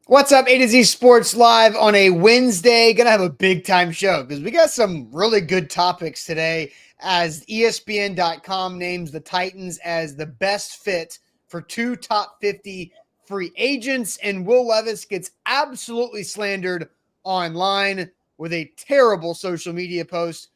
What's up, A to Z Sports Live on a Wednesday. Gonna have a big time show because we got some really good topics today as ESPN.com names the Titans as the best fit for two top 50 free agents, and Will Levis gets absolutely slandered online with a terrible social media post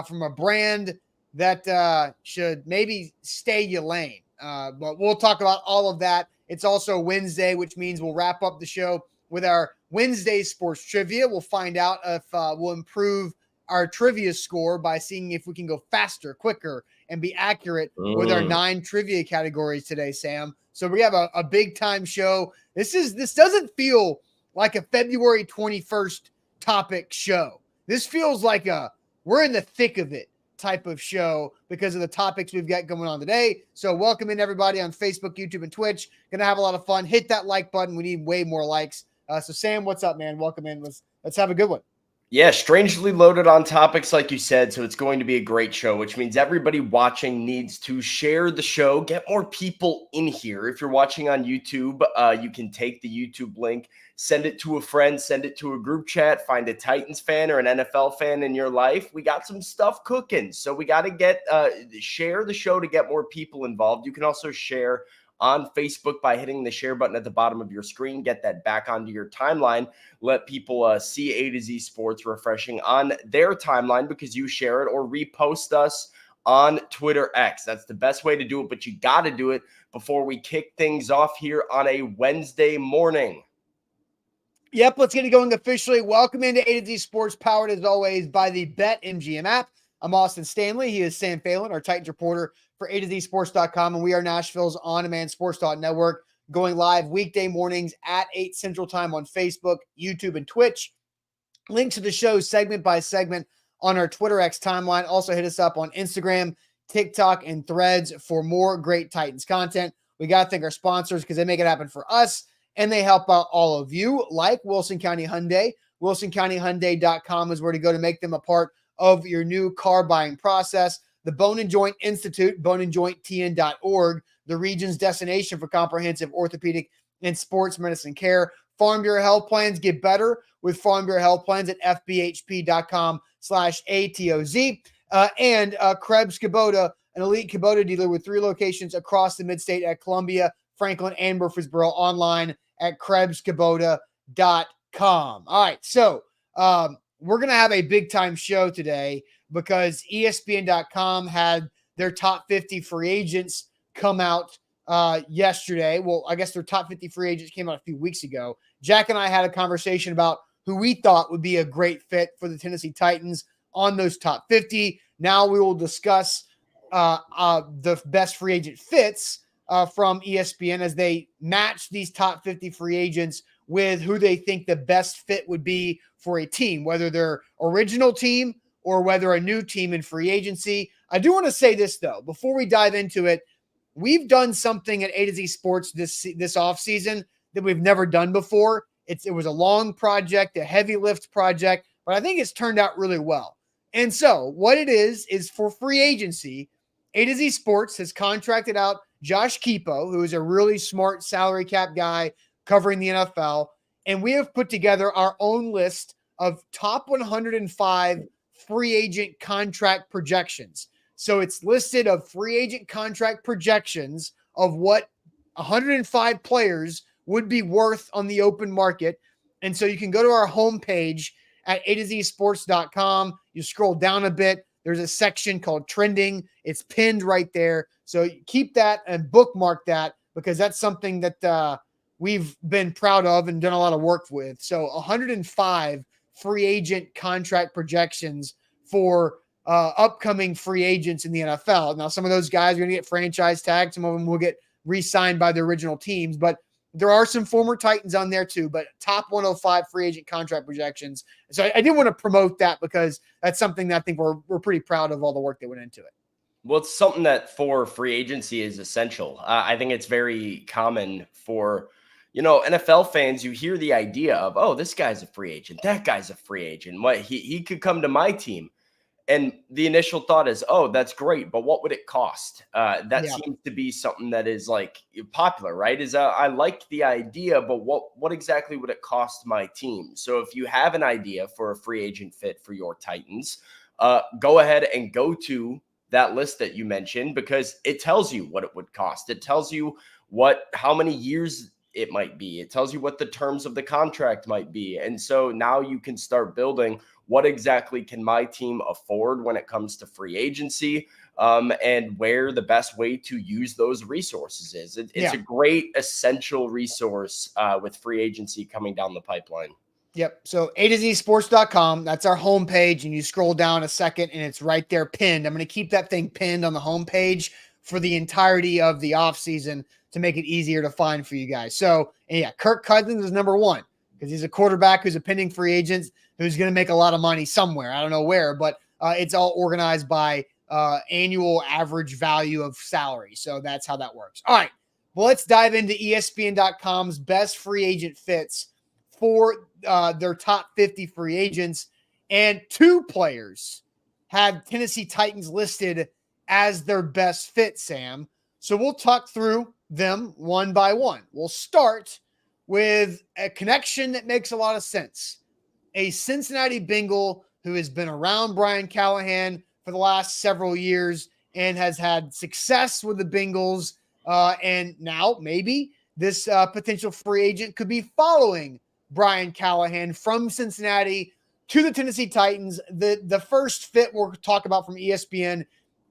from a brand that should maybe stay your lane. But we'll talk about all of that. It's also Wednesday, which means we'll wrap up the show with our Wednesday sports trivia. We'll find out if we'll improve our trivia score by seeing if we can go faster, quicker, and be accurate with our 9 trivia categories today, Sam. So we have a big time show. This doesn't feel like a February 21st topic show. This feels like we're in the thick of it type of show because of the topics we've got going on today. So welcome in everybody on Facebook, YouTube, and Twitch. Gonna have a lot of fun. Hit that like button. We need way more likes. So Sam, what's up, man? Welcome in. Let's have a good one. Yeah, strangely loaded on topics, like you said. So it's going to be a great show, which means everybody watching needs to share the show, get more people in here. If you're watching on YouTube, you can take the YouTube link, send it to a friend, send it to a group chat, find a Titans fan or an NFL fan in your life. We got some stuff cooking. So we got to share the show to get more people involved. You can also share on Facebook by hitting the share button at the bottom of your screen. Get that back onto your timeline. Let people see A to Z Sports refreshing on their timeline because you share it, or repost us on Twitter X. That's the best way to do it, but you got to do it before we kick things off here on a Wednesday morning. Yep, let's get it going officially. Welcome into A to Z Sports, powered as always by the BetMGM app. I'm Austin Stanley. He is Sam Phelan, our Titans reporter for A to Z Sports.com, and we are Nashville's on-demand sports talk network, going live weekday mornings at 8 Central Time on Facebook, YouTube, and Twitch. Link to the show segment by segment on our Twitter X timeline. Also hit us up on Instagram, TikTok, and Threads for more great Titans content. We got to thank our sponsors because they make it happen for us, and they help out all of you, like Wilson County Hyundai. WilsonCountyHyundai.com is where to go to make them a part of your new car buying process. The Bone and Joint Institute, boneandjointtn.org, the region's destination for comprehensive orthopedic and sports medicine care. Farm Bureau Health Plans get better with Farm Bureau Health Plans at fbhp.com/ATOZ. And Krebs Kubota, an elite Kubota dealer with 3 locations across the midstate at Columbia, Franklin, and Murfreesboro, online at KrebsKubota.com. All right, so we're going to have a big-time show today because ESPN.com had their top 50 free agents come out yesterday. Well, I guess their top 50 free agents came out a few weeks ago. Jack and I had a conversation about who we thought would be a great fit for the Tennessee Titans on those top 50. Now we will discuss the best free agent fits from ESPN as they match these top 50 free agents with who they think the best fit would be for a team, whether their original team or whether a new team in free agency. I do want to say this, though, before we dive into it. We've done something at A to Z Sports this offseason that we've never done before. It was a long project, a heavy lift project, but I think it's turned out really well. And so what it is for free agency, A to Z Sports has contracted out Josh Keepo, who is a really smart salary cap guy covering the NFL, and we have put together our own list of top 105 free agent contract projections. So it's listed of free agent contract projections of what 105 players would be worth on the open market. And so you can go to our homepage at atozsports.com. You scroll down a bit. There's a section called trending. It's pinned right there. So keep that and bookmark that because that's something that we've been proud of and done a lot of work with. So 105 free agent contract projections for upcoming free agents in the NFL. Now, some of those guys are going to get franchise tagged. Some of them will get re-signed by the original teams, but there are some former Titans on there too, but top 105 free agent contract projections. So I did want to promote that because that's something that I think we're pretty proud of all the work that went into it. Well, it's something that for free agency is essential. I think it's very common for, NFL fans. You hear the idea of, oh, this guy's a free agent. That guy's a free agent. What he could come to my team. And the initial thought is, oh, that's great, but what would it cost? That Yeah. seems to be something that is like popular, right? I like the idea, but what exactly would it cost my team? So if you have an idea for a free agent fit for your Titans, go ahead and go to that list that you mentioned, because it tells you what it would cost. It tells you how many years it might be. It tells you what the terms of the contract might be. And so now you can start building what exactly can my team afford when it comes to free agency, and where the best way to use those resources is. It's a great essential resource with free agency coming down the pipeline. Yep. So A to Z sports.com, that's our homepage. And you scroll down a second and it's right there pinned. I'm going to keep that thing pinned on the homepage for the entirety of the offseason to make it easier to find for you guys. So, and yeah, Kirk Cousins is number one because he's a quarterback who's a pending free agent who's going to make a lot of money somewhere. I don't know where, but it's all organized by annual average value of salary. So that's how that works. All right. Well, let's dive into ESPN.com's best free agent fits for their top 50 free agents. And 2 players had Tennessee Titans listed as their best fit, Sam. So we'll talk through them one by one. We'll start with a connection that makes a lot of sense. A Cincinnati Bengal who has been around Brian Callahan for the last several years and has had success with the Bengals. And now maybe this potential free agent could be following Brian Callahan from Cincinnati to the Tennessee Titans. The first fit we'll talk about from ESPN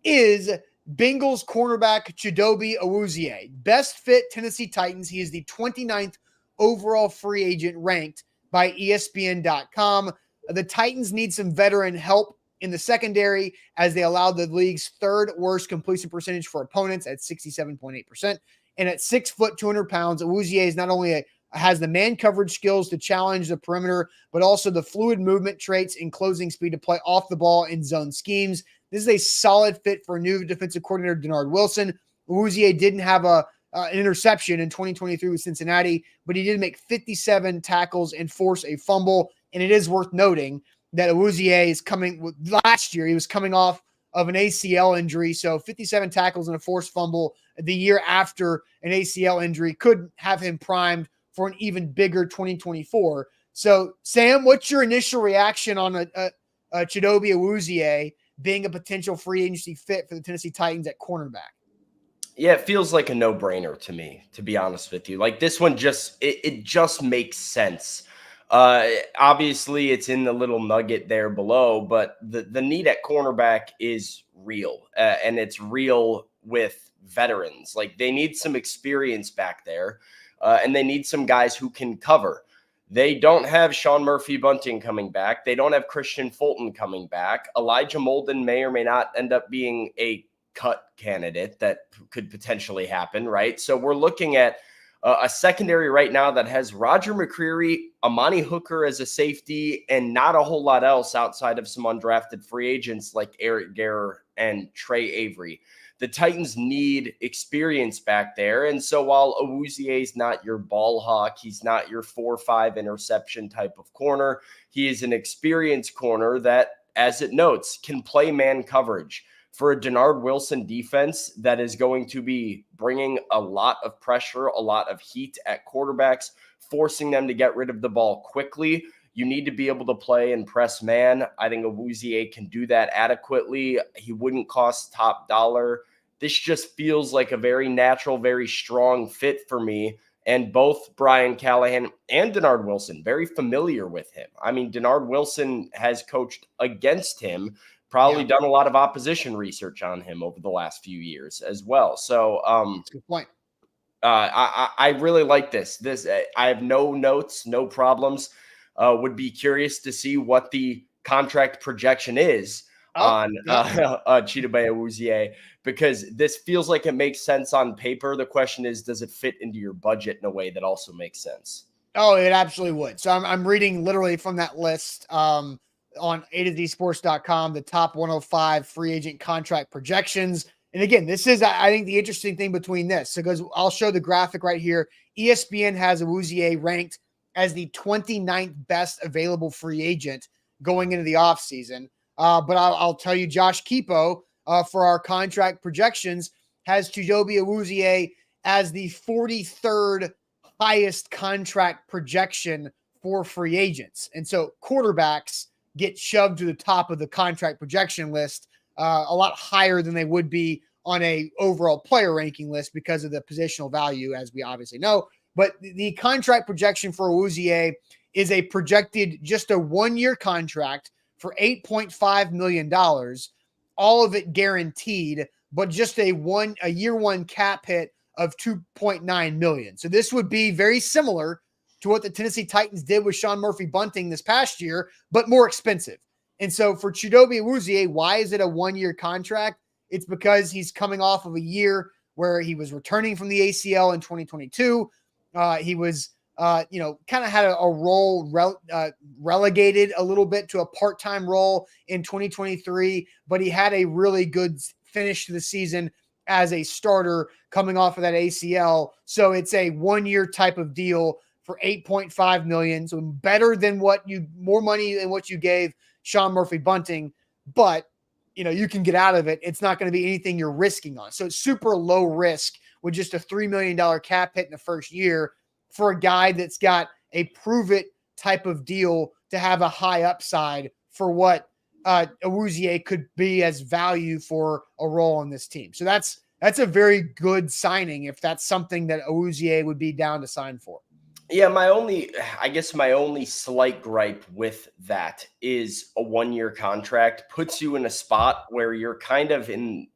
is Bengals cornerback Chidobe Awuzie. Best fit Tennessee Titans. He is the 29th overall free agent ranked by ESPN.com. The Titans need some veteran help in the secondary as they allowed the league's 3rd worst completion percentage for opponents at 67.8%. And at 6 foot, 200 pounds, Awuzie is not only has the man coverage skills to challenge the perimeter, but also the fluid movement traits and closing speed to play off the ball in zone schemes. This is a solid fit for new defensive coordinator Denard Wilson. Awuzie didn't have an interception in 2023 with Cincinnati, but he did make 57 tackles and force a fumble. And it is worth noting that Awuzie is last year, he was coming off of an ACL injury. So 57 tackles and a forced fumble the year after an ACL injury could have him primed for an even bigger 2024. So, Sam, what's your initial reaction on a Chidobe Awuzie being a potential free agency fit for the Tennessee Titans at cornerback? Yeah, it feels like a no-brainer to me, to be honest with you. Like this one it just makes sense. Obviously, it's in the little nugget there below, but the need at cornerback is real, and it's real with veterans. Like they need some experience back there, and they need some guys who can cover. They don't have Sean Murphy-Bunting coming back. They don't have Christian Fulton coming back. Elijah Molden may or may not end up being a cut candidate that could potentially happen, right? So we're looking at a secondary right now that has Roger McCreary, Amani Hooker as a safety, and not a whole lot else outside of some undrafted free agents like Eric Garror and Trey Avery. The Titans need experience back there. And so while Awuzie is not your ball hawk, he's not your 4-5 interception type of corner, he is an experienced corner that, as it notes, can play man coverage. For a Denard Wilson defense that is going to be bringing a lot of pressure, a lot of heat at quarterbacks, forcing them to get rid of the ball quickly, you need to be able to play and press man. I think Awuzie can do that adequately. He wouldn't cost top dollar. This just feels like a very natural, very strong fit for me. And both Brian Callahan and Denard Wilson, very familiar with him. I mean, Denard Wilson has coached against him, probably done a lot of opposition research on him over the last few years as well. So That's a good point. I really like this. I have no notes, no problems. Would be curious to see what the contract projection is on Chidobe Awuzie, because this feels like it makes sense on paper. The question is, does it fit into your budget in a way that also makes sense? Oh, it absolutely would. So I'm reading literally from that list on A to Z sports.com, the top 105 free agent contract projections. And again, this is, I think, the interesting thing between this. So because I'll show the graphic right here. ESPN has Awuzie ranked as the 29th best available free agent going into the offseason. But I'll tell you, Josh Kipo, for our contract projections, has Chidobe Awuzie as the 43rd highest contract projection for free agents. And so quarterbacks get shoved to the top of the contract projection list a lot higher than they would be on a overall player ranking list because of the positional value, as we obviously know. But the contract projection for Awuzie is a projected just a 1-year contract for $8.5 million, all of it guaranteed, but just a year one cap hit of $2.9 million. So this would be very similar to what the Tennessee Titans did with Sean Murphy-Bunting this past year, but more expensive. And so for Chidobe Awuzie, why is it a 1-year contract? It's because he's coming off of a year where he was returning from the ACL in 2022. He was, kind of had a role relegated a little bit to a part-time role in 2023, but he had a really good finish to the season as a starter coming off of that ACL. So it's a 1-year type of deal for $8.5 million. So more money than what you gave Sean Murphy-Bunting, but you can get out of it. It's not going to be anything you're risking on. So it's super low risk with just a $3 million cap hit in the first year for a guy that's got a prove it type of deal to have a high upside for what Awuzie could be as value for a role on this team. So that's a very good signing if that's something that Awuzie would be down to sign for. Yeah, my only slight gripe with that is a 1-year contract puts you in a spot where you're kind of in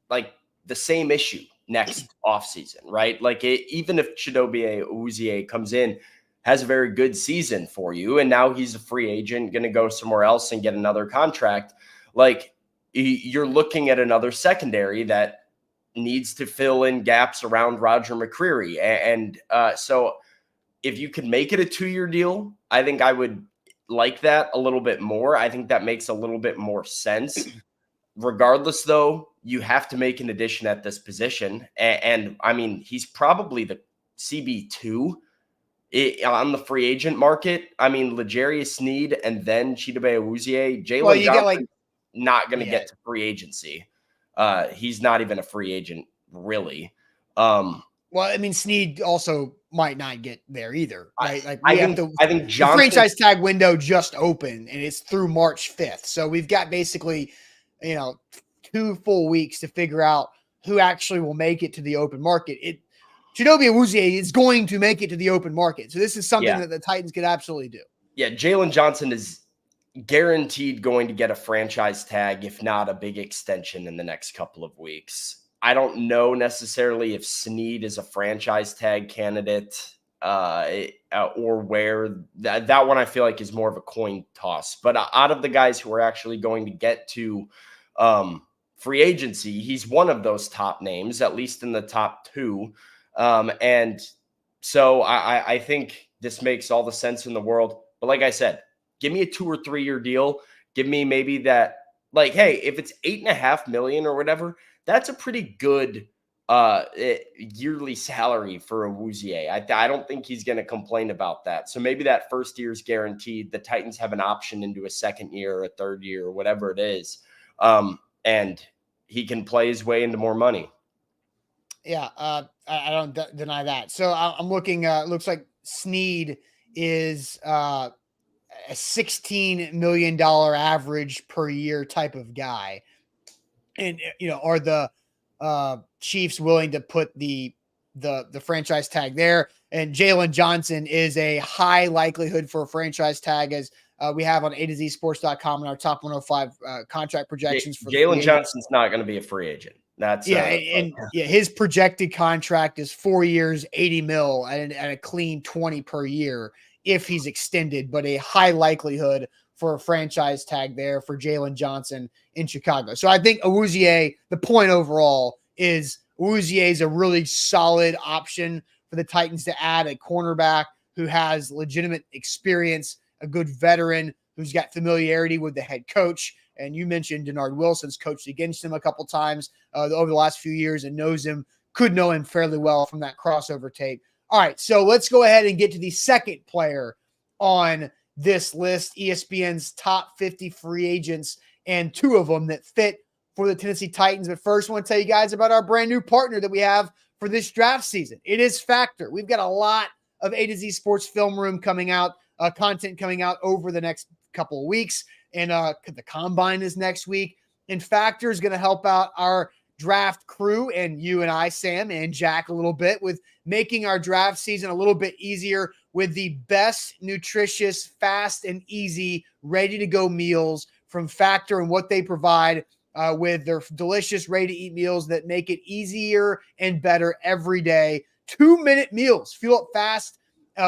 like the same issue next offseason, right? Like even if Chidobe Awuzie comes in, has a very good season for you, and now he's a free agent, going to go somewhere else and get another contract, like you're looking at another secondary that needs to fill in gaps around Roger McCreary. And so if you could make it a 2-year deal, I think I would like that a little bit more. I think that makes a little bit more sense. Regardless, though, you have to make an addition at this position. And I mean, he's probably the CB2 on the free agent market. I mean, L'Jarius Sneed and then Chidobe Awuzie. Jalen Johnson not going to get to free agency. He's not even a free agent, really. Well, I mean, Sneed also might not get there either, right? I think Johnson, the franchise tag window just opened and it's through March 5th. So we've got basically, 2 full weeks to figure out who actually will make it to the open market. Chidobe Awuzie is going to make it to the open market. So this is something that the Titans could absolutely do. Yeah, Jalen Johnson is guaranteed going to get a franchise tag, if not a big extension in the next couple of weeks. I don't know necessarily if Sneed is a franchise tag candidate or where. That one I feel like is more of a coin toss. But out of the guys who are actually going to get to free agency, he's one of those top names, at least in the top 2. And so I think this makes all the sense in the world. But like I said, give me a 2 or 3 year deal. Give me maybe that, like, hey, if it's $8.5 million or whatever, that's a pretty good yearly salary for Awuzie. I don't think he's going to complain about that. So maybe that first year is guaranteed. The Titans have an option into a second year or a third year or whatever it is. And he can play his way into more money. Yeah, I don't deny that. So I'm looking, looks like Sneed is a $16 million average per year type of guy. And, are the Chiefs willing to put the franchise tag there? And Jalen Johnson is a high likelihood for a franchise tag, as we have on A2ZSports.com and our top 105 contract projections. For Jalen Johnson's not going to be a free agent. That's his projected contract is 4 years, $80 million and a clean 20 per year if he's extended, but a high likelihood for a franchise tag there for Jalen Johnson in Chicago. So I think Awuzie, the point overall is Awuzie is a really solid option for the Titans to add a cornerback who has legitimate experience, a good veteran who's got familiarity with the head coach. And you mentioned Denard Wilson's coached against him a couple times over the last few years and could know him fairly well from that crossover tape. All right, so let's go ahead and get to the second player on this list, ESPN's top 50 free agents. and 2 of them that fit for the Tennessee Titans. But first, I want to tell you guys about our brand new partner that we have for this draft season. It is Factor. We've got a lot of A to Z Sports Film Room coming out, content coming out over the next couple of weeks. And the Combine is next week. And Factor is going to help out our draft crew and you and I, Sam and Jack, a little bit with making our draft season a little bit easier with the best, nutritious, fast, and easy, ready-to-go meals from Factor and what they provide with their delicious, ready-to-eat meals that make it easier and better every day. 2-minute meals. Fuel up fast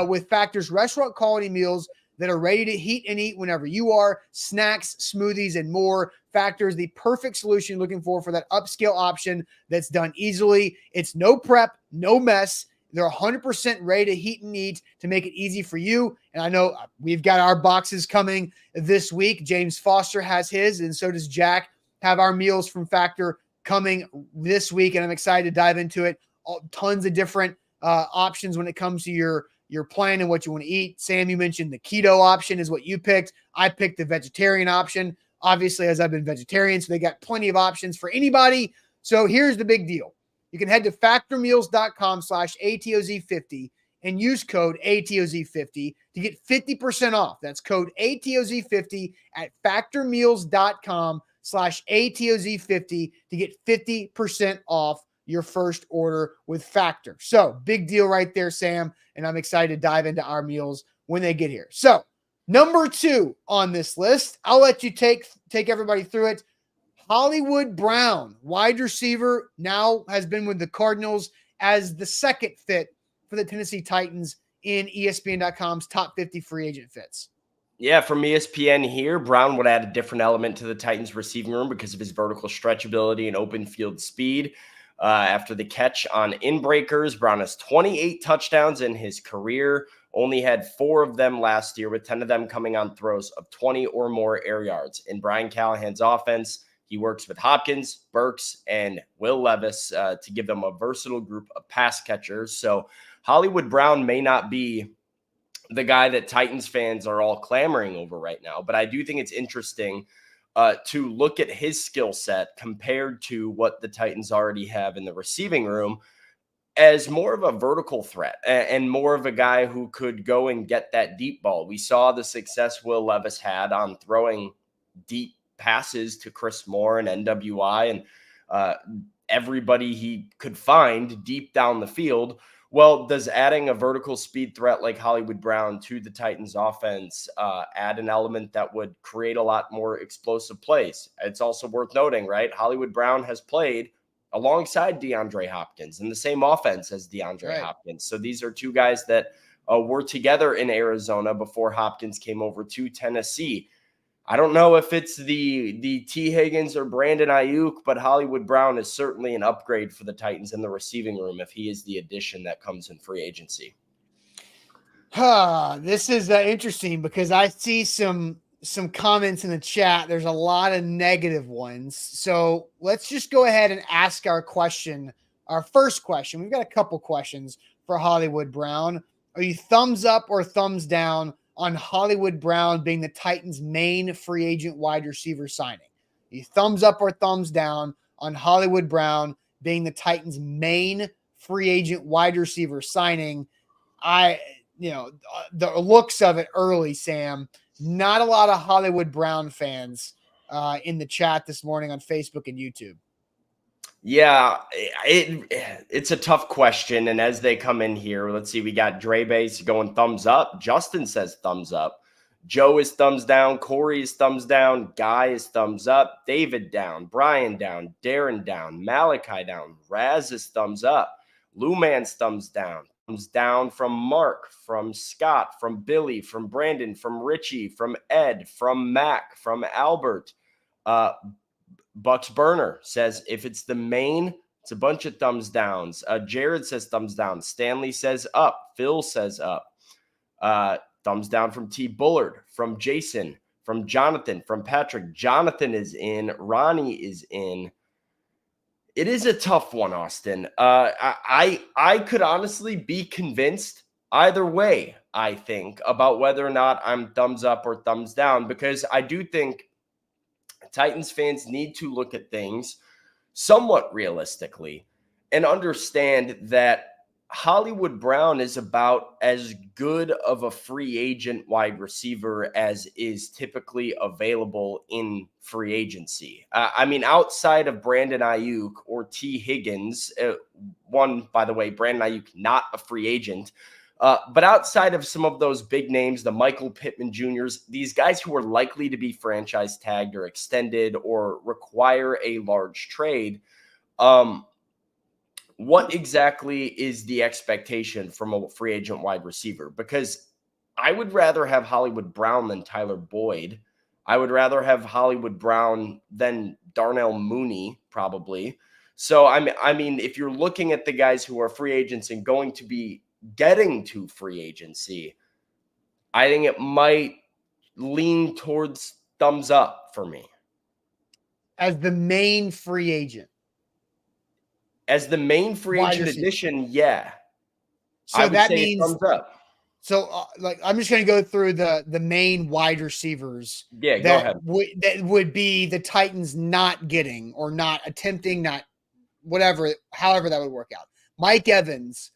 with Factor's restaurant-quality meals that are ready to heat and eat whenever you are. Snacks, smoothies, and more. Factor is the perfect solution you're looking for that upscale option that's done easily. It's no prep, no mess. They're 100% ready to heat and eat to make it easy for you. And I know we've got our boxes coming this week. James Foster has his, and so does Jack. Have our meals from Factor coming this week, and I'm excited to dive into it. Tons of different options when it comes to your plan and what you want to eat. Sam, you mentioned the keto option is what you picked. I picked the vegetarian option, obviously, as I've been vegetarian, so they got plenty of options for anybody. So here's the big deal. You can head to factormeals.com/ATOZ50 and use code ATOZ50 to get 50% off. That's code ATOZ50 at factormeals.com/ATOZ50 to get 50% off your first order with Factor. So big deal right there, Sam. And I'm excited to dive into our meals when they get here. So number 2 on this list, I'll let you take everybody through it. Hollywood Brown, wide receiver, now has been with the Cardinals as the second fit for the Tennessee Titans in ESPN.com's top 50 free agent fits. Yeah, from ESPN here, Brown would add a different element to the Titans receiving room because of his vertical stretchability and open field speed. After the catch on inbreakers, Brown has 28 touchdowns in his career, only had 4 of them last year, with 10 of them coming on throws of 20 or more air yards. In Brian Callahan's offense, he works with Hopkins, Burks, and Will Levis to give them a versatile group of pass catchers. So Hollywood Brown may not be the guy that Titans fans are all clamoring over right now, but I do think it's interesting to look at his skill set compared to what the Titans already have in the receiving room as more of a vertical threat and more of a guy who could go and get that deep ball. We saw the success Will Levis had on throwing deep passes to Chris Moore and NWI and everybody he could find deep down the field. Well, does adding a vertical speed threat like Hollywood Brown to the Titans offense add an element that would create a lot more explosive plays? It's also worth noting, right? Hollywood Brown has played alongside DeAndre Hopkins in the same offense as DeAndre Hopkins. So these are 2 guys that were together in Arizona before Hopkins came over to Tennessee. I don't know if it's the T. Higgins or Brandon Ayuk, but Hollywood Brown is certainly an upgrade for the Titans in the receiving room if he is the addition that comes in free agency. This is interesting because I see some comments in the chat. There's a lot of negative ones. So let's just go ahead and ask our question. Our first question. We've got a couple questions for Hollywood Brown. Are you thumbs up or thumbs down on Hollywood Brown being the Titans' main free agent wide receiver signing? You thumbs up or thumbs down on Hollywood Brown being the Titans' main free agent wide receiver signing? The looks of it early, Sam, not a lot of Hollywood Brown fans in the chat this morning on Facebook and YouTube. Yeah, it's a tough question. And as they come in here, let's see, we got Dre Base going thumbs up. Justin says thumbs up. Joe is thumbs down. Corey is thumbs down. Guy is thumbs up. David down. Brian down. Darren down. Malachi down. Raz is thumbs up. Lou Man's thumbs down. Thumbs down from Mark, from Scott, from Billy, from Brandon, from Richie, from Ed, from Mac, from Albert. Bucks Burner says if it's the main, it's a bunch of thumbs downs. Jared says thumbs down. Stanley says up. Phil says up. Thumbs down from T. Bullard, from Jason, from Jonathan, from Patrick. Jonathan is in. Ronnie is in. It is a tough one, Austin. I could honestly be convinced either way, I think, about whether or not I'm thumbs up or thumbs down, because I do think Titans fans need to look at things somewhat realistically and understand that Hollywood Brown is about as good of a free agent wide receiver as is typically available in free agency. I mean, outside of Brandon Ayuk or T. Higgins, by the way, Brandon Ayuk, not a free agent. But outside of some of those big names, the Michael Pittman Jr.'s, these guys who are likely to be franchise tagged or extended or require a large trade, what exactly is the expectation from a free agent wide receiver? Because I would rather have Hollywood Brown than Tyler Boyd. I would rather have Hollywood Brown than Darnell Mooney, probably. So, I mean, if you're looking at the guys who are free agents and going to be getting to free agency, I think it might lean towards thumbs up for me. As the main free agent. As the main free agent addition, yeah. So that means thumbs up. So, I'm just going to go through the main wide receivers. Yeah, go ahead. That would be the Titans not getting or not attempting, not whatever, however that would work out. Mike Evans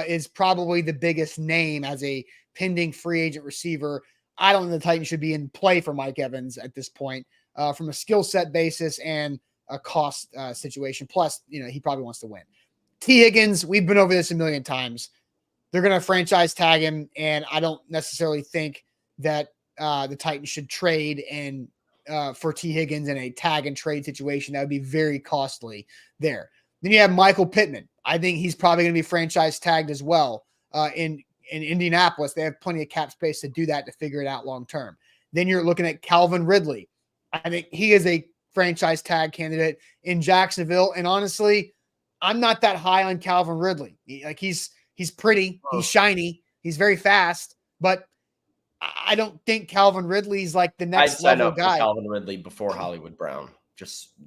is probably the biggest name as a pending free agent receiver. I don't think the Titans should be in play for Mike Evans at this point from a skill set basis and a cost situation. Plus, he probably wants to win. T. Higgins, we've been over this a million times. They're going to franchise tag him, and I don't necessarily think that the Titans should trade for T. Higgins in a tag and trade situation. That would be very costly there. Then you have Michael Pittman. I think he's probably going to be franchise tagged as well in Indianapolis. They have plenty of cap space to do that, to figure it out long term. Then you're looking at Calvin Ridley. I think he is a franchise tag candidate in Jacksonville. And honestly, I'm not that high on Calvin Ridley. He's pretty, he's shiny, he's very fast, but I don't think Calvin Ridley's like the next level guy. Calvin Ridley before Hollywood Brown.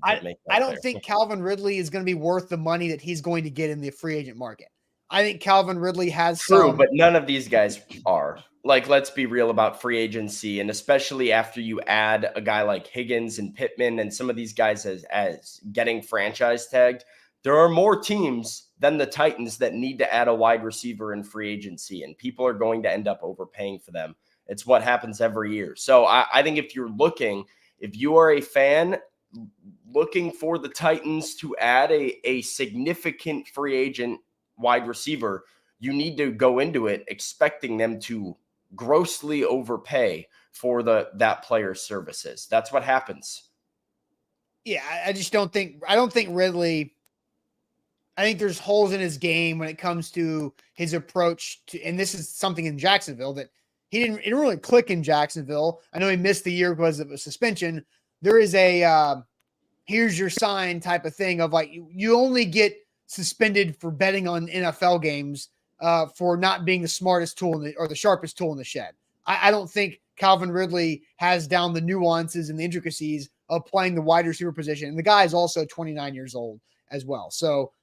I don't think Calvin Ridley is going to be worth the money that he's going to get in the free agent market. I think Calvin Ridley has but none of these guys are. Like, let's be real about free agency, and especially after you add a guy like Higgins and Pittman and some of these guys as getting franchise tagged, there are more teams than the Titans that need to add a wide receiver in free agency, and people are going to end up overpaying for them. It's what happens every year. So I think if you are a fan looking for the Titans to add a significant free agent wide receiver, you need to go into it expecting them to grossly overpay for that player's services. That's what happens. Yeah, I don't think Ridley, I think there's holes in his game when it comes to his approach to, and this is something in Jacksonville that it didn't really click in Jacksonville. I know he missed the year because of a suspension. There is a here's your sign type of thing of like, you only get suspended for betting on NFL games for not being the smartest tool or the sharpest tool in the shed. I don't think Calvin Ridley has down the nuances and the intricacies of playing the wide receiver position. And the guy is also 29 years old as well. So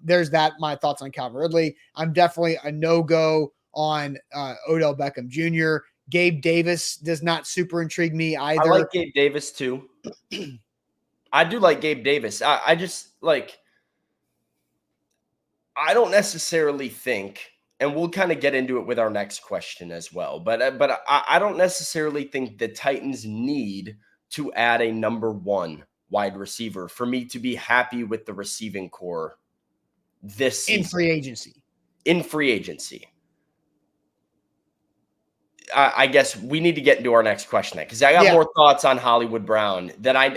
there's my thoughts on Calvin Ridley. I'm definitely a no-go on Odell Beckham Jr. Gabe Davis does not super intrigue me either. I like Gabe Davis too. I do like Gabe Davis. I just like, I don't necessarily think, and we'll kind of get into it with our next question as well, but I don't necessarily think the Titans need to add a number one wide receiver for me to be happy with the receiving core this season. In free agency. I guess we need to get into our next question because I got more thoughts on Hollywood Brown that I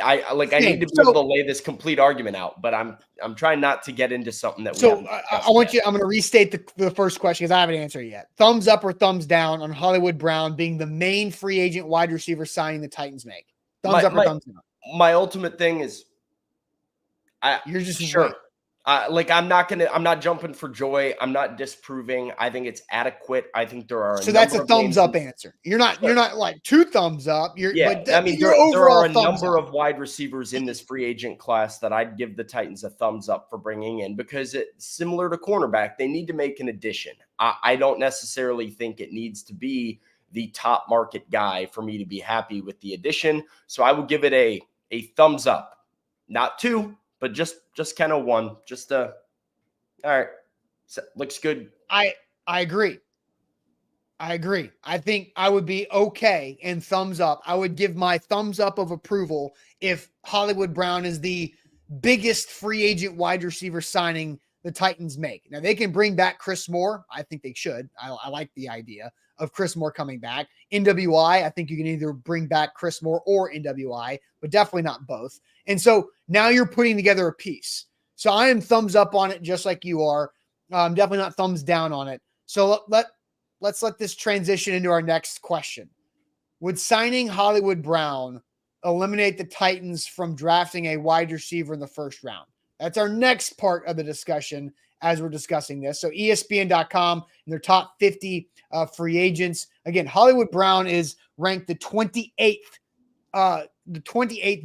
need to be able to lay this complete argument out, but I'm trying not to get into something that I'm going to restate the first question because I haven't answered it yet. Thumbs up or thumbs down on Hollywood Brown being the main free agent wide receiver signing the Titans make? Thumbs up or thumbs down? My ultimate thing is you're just sure. I'm not jumping for joy. I'm not disproving. I think it's adequate. I think there are. So that's a thumbs up answer. You're not like two thumbs up. There are a number of wide receivers in this free agent class that I'd give the Titans a thumbs up for bringing in because it's similar to cornerback. They need to make an addition. I don't necessarily think it needs to be the top market guy for me to be happy with the addition. So I would give it a a thumbs up. Not 2, but just kind of 1. Just all right. Looks good. I agree. I think I would be okay and thumbs up. I would give my thumbs up of approval if Hollywood Brown is the biggest free agent wide receiver signing the Titans make. Now, they can bring back Chris Moore. I think they should. I like the idea of Chris Moore coming back. NWI, I think you can either bring back Chris Moore or NWI, but definitely not both. And so now you're putting together a piece. So I am thumbs up on it just like you are. Definitely not thumbs down on it. So let's let this transition into our next question. Would signing Hollywood Brown eliminate the Titans from drafting a wide receiver in the first round? That's our next part of the discussion as we're discussing this. So ESPN.com and their top 50 free agents. Again, Hollywood Brown is ranked the 28th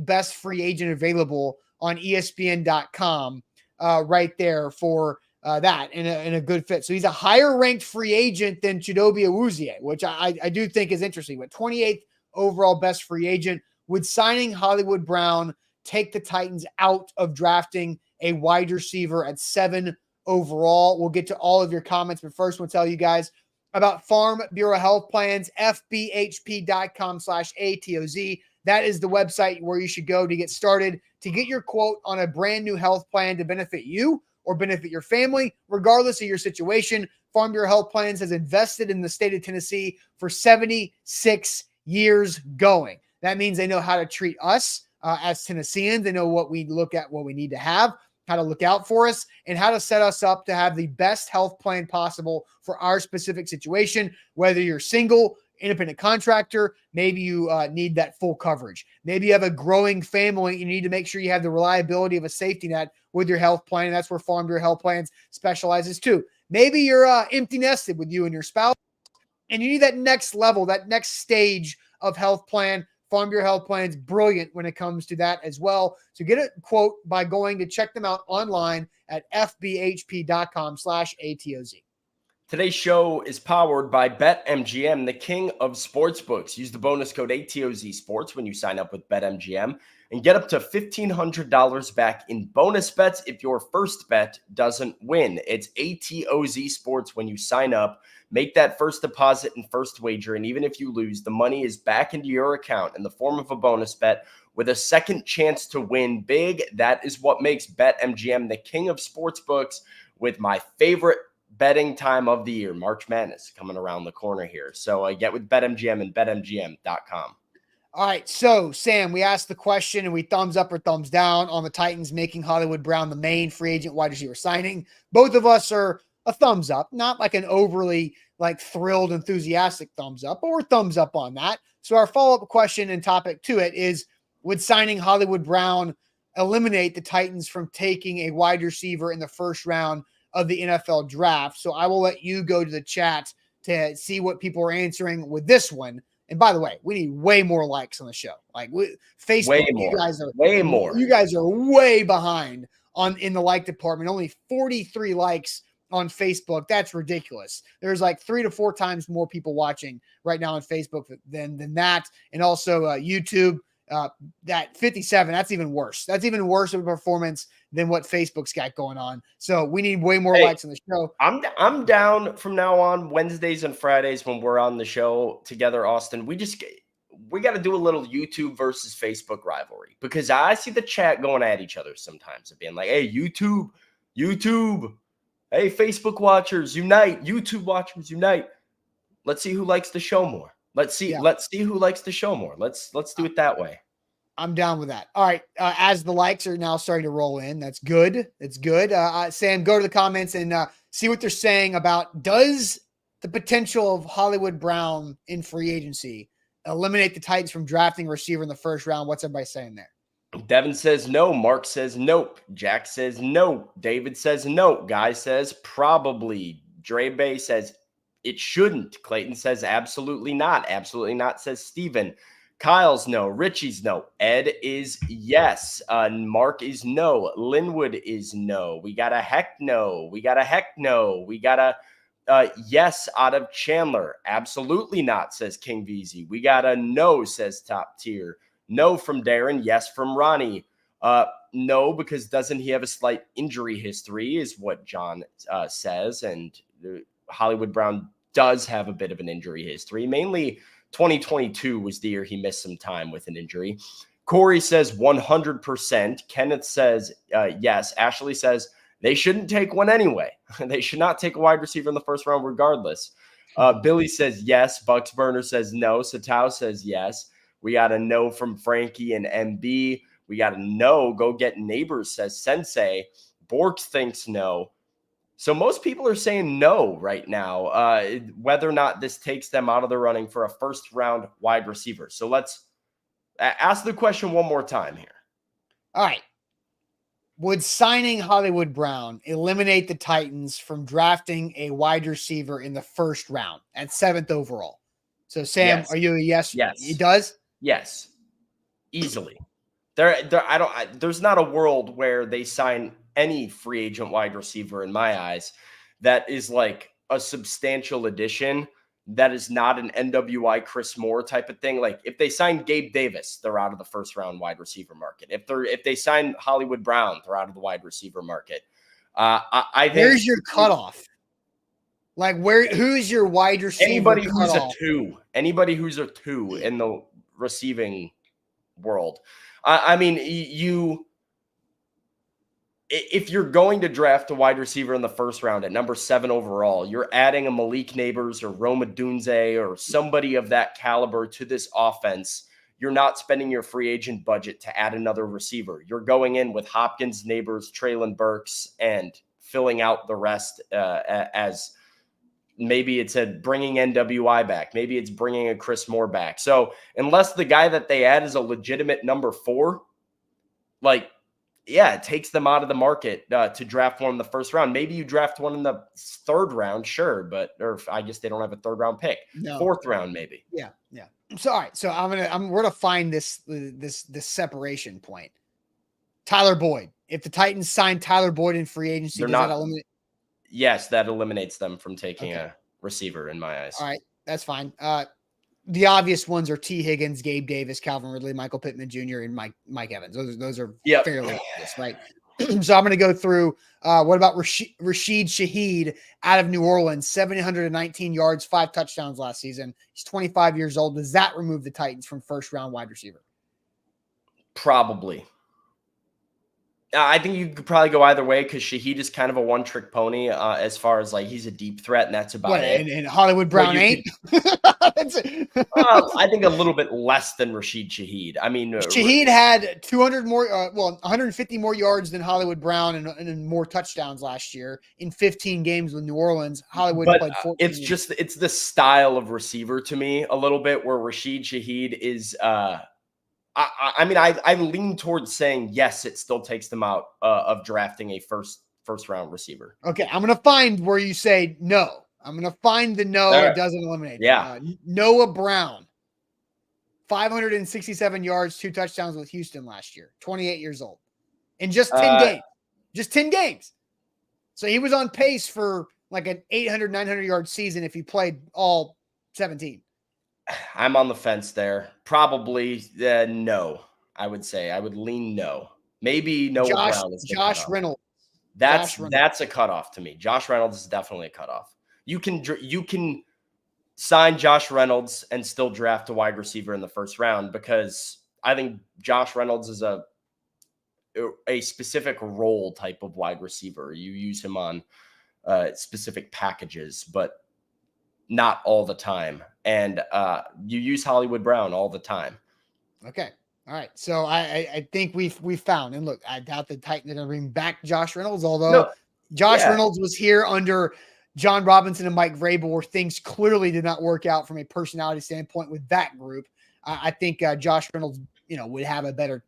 best free agent available on ESPN.com right there for that in a good fit. So he's a higher ranked free agent than Chidobe Awuzie, which I do think is interesting. But 28th overall best free agent. Would signing Hollywood Brown take the Titans out of drafting a wide receiver at 7 overall? We'll get to all of your comments, but first we'll tell you guys about Farm Bureau Health Plans, fbhp.com/ATOZ. That is the website where you should go to get started, to get your quote on a brand new health plan to benefit you or benefit your family, regardless of your situation. Farm Bureau Health Plans has invested in the state of Tennessee for 76 years going. That means they know how to treat us as Tennesseans. They know what we look at, what we need to have, how to look out for us, and how to set us up to have the best health plan possible for our specific situation, whether you're single, independent contractor, maybe you need that full coverage. Maybe you have a growing family. You need to make sure you have the reliability of a safety net with your health plan. And that's where Farm Bureau Health Plans specializes too. Maybe you're empty nested with you and your spouse, and you need that next level, that next stage of health plan. Farm Bureau Health Plans, brilliant when it comes to that as well. So get a quote by going to check them out online at fbhp.com/ATOZ. Today's show is powered by BetMGM, the king of sportsbooks. Use the bonus code ATOZ Sports when you sign up with BetMGM and get up to $1,500 back in bonus bets if your first bet doesn't win. It's ATOZ Sports when you sign up. Make that first deposit and first wager, and even if you lose, the money is back into your account in the form of a bonus bet with a second chance to win big. That is what makes BetMGM the king of sportsbooks, with my favorite betting time of the year, March Madness, coming around the corner here. So get with BetMGM and BetMGM.com. All right, so Sam, we asked the question and we thumbs up or thumbs down on the Titans making Hollywood Brown the main free agent wide receiver signing. Both of us are a thumbs up, not like an overly thrilled, enthusiastic thumbs up, but we're thumbs up on that. So our follow-up question and topic to it is, would signing Hollywood Brown eliminate the Titans from taking a wide receiver in the first round of the NFL draft? So I will let you go to the chat to see what people are answering with this one. And by the way, we need way more likes on the show. Facebook, way more. You guys are way behind in the like department. Only 43 likes on Facebook. That's ridiculous. There's 3 to 4 times more people watching right now on Facebook than that. And also YouTube, that 57, that's even worse. That's even worse of a performance than what Facebook's got going on. So we need way more likes on the show. I'm down from now on Wednesdays and Fridays when we're on the show together, Austin. We got to do a little YouTube versus Facebook rivalry, because I see the chat going at each other sometimes and being like, hey, YouTube, hey, Facebook watchers, unite, YouTube watchers, unite. Let's see who likes the show more. Let's see who likes the show more. Let's do it that way. I'm down with that. All right. As the likes are now starting to roll in, that's good. It's good. Sam, go to the comments and see what they're saying about, does the potential of Hollywood Brown in free agency eliminate the Titans from drafting a receiver in the first round? What's everybody saying there? Devin says no. Mark says nope. Jack says no. David says no. Guy says probably. Dre Bay says it shouldn't. Clayton says absolutely not. Absolutely not, says Steven. Kyle's no. Richie's no. Ed is yes. Mark is no. Linwood is no. We got a heck no. We got a heck no. We got a yes out of Chandler. Absolutely not, says King VZ. We got a no, says Top Tier. No from Darren. Yes from Ronnie. No, because doesn't he have a slight injury history is what John says. And Hollywood Brown does have a bit of an injury history. Mainly 2022 was the year he missed some time with an injury. Corey says 100%. Kenneth says yes. Ashley says they shouldn't take one anyway. They should not take a wide receiver in the first round regardless. Billy says yes. Bucks Burner says no. Satao says yes. We got a no from Frankie and MB. We got a no. Go get neighbors, says Sensei. Borks thinks no. So most people are saying no right now, whether or not this takes them out of the running for a first-round wide receiver. So let's ask the question one more time here. All right. Would signing Hollywood Brown eliminate the Titans from drafting a wide receiver in the first round at 7th overall? So, Sam, Yes. Are you a yes? Yes. It does? Yes. Easily. There's not a world where they sign any free agent wide receiver in my eyes that is like a substantial addition that is not an NWI Chris Moore type of thing. Like if they sign Gabe Davis, they're out of the first round wide receiver market. If they sign Hollywood Brown, they're out of the wide receiver market. I think where's your cutoff? Like who's your wide receiver? Anybody who's a two in the receiving world. If you're going to draft a wide receiver in the first round at number 7 overall, you're adding a Malik Neighbors or Roma Dunze or somebody of that caliber to this offense. You're not spending your free agent budget to add another receiver. You're going in with Hopkins, Neighbors, Traylon Burks, and filling out the rest as maybe it's bringing NWI back. Maybe it's bringing a Chris Moore back. So unless the guy that they add is a legitimate number 4, it takes them out of the market to draft one in the first round. Maybe you draft one in the 3rd round, sure, or I guess they don't have a 3rd round pick. No. 4th round, maybe. Yeah. So all right, so we're gonna find this separation point. Tyler Boyd. If the Titans sign Tyler Boyd in free agency, that eliminate? Yes, that eliminates them from taking a receiver in my eyes. All right, that's fine. The obvious ones are T. Higgins, Gabe Davis, Calvin Ridley, Michael Pittman Jr., and Mike Evans. Those are fairly obvious, right? So I'm going to go through what about Rashid Shaheed out of New Orleans, 719 yards, 5 touchdowns last season. He's 25 years old. Does that remove the Titans from first-round wide receiver? Probably. I think you could probably go either way because Shaheed is kind of a one-trick pony as far as he's a deep threat, and that's about it. And Hollywood Brown ain't? That's it. I think a little bit less than Rashid Shaheed. I mean, Shaheed had 150 more yards than Hollywood Brown and more touchdowns last year in 15 games with New Orleans. Hollywood played 14. It's the style of receiver to me a little bit where Rashid Shaheed is I lean towards saying yes, it still takes them out of drafting a first round receiver. Okay, I'm going to find where you say no. I'm going to find the no. It doesn't eliminate. Yeah. Noah Brown, 567 yards, 2 touchdowns with Houston last year, 28 years old, in just 10 games. Just 10 games. So he was on pace for like an 800, 900 yard season if he played all 17. I'm on the fence there. Probably no, I would say. I would lean no. Maybe Noah Brown is Josh Reynolds. That's a cutoff to me. Josh Reynolds is definitely a cutoff. You can sign Josh Reynolds and still draft a wide receiver in the first round because I think Josh Reynolds is a specific role type of wide receiver. You use him on specific packages, but not all the time. And you use Hollywood Brown all the time. Okay. All right. So I think we've found, and look, I doubt the Titans are going to bring back Josh Reynolds, although Reynolds was here under John Robinson and Mike Vrabel, where things clearly did not work out from a personality standpoint with that group. I think Josh Reynolds, would have a better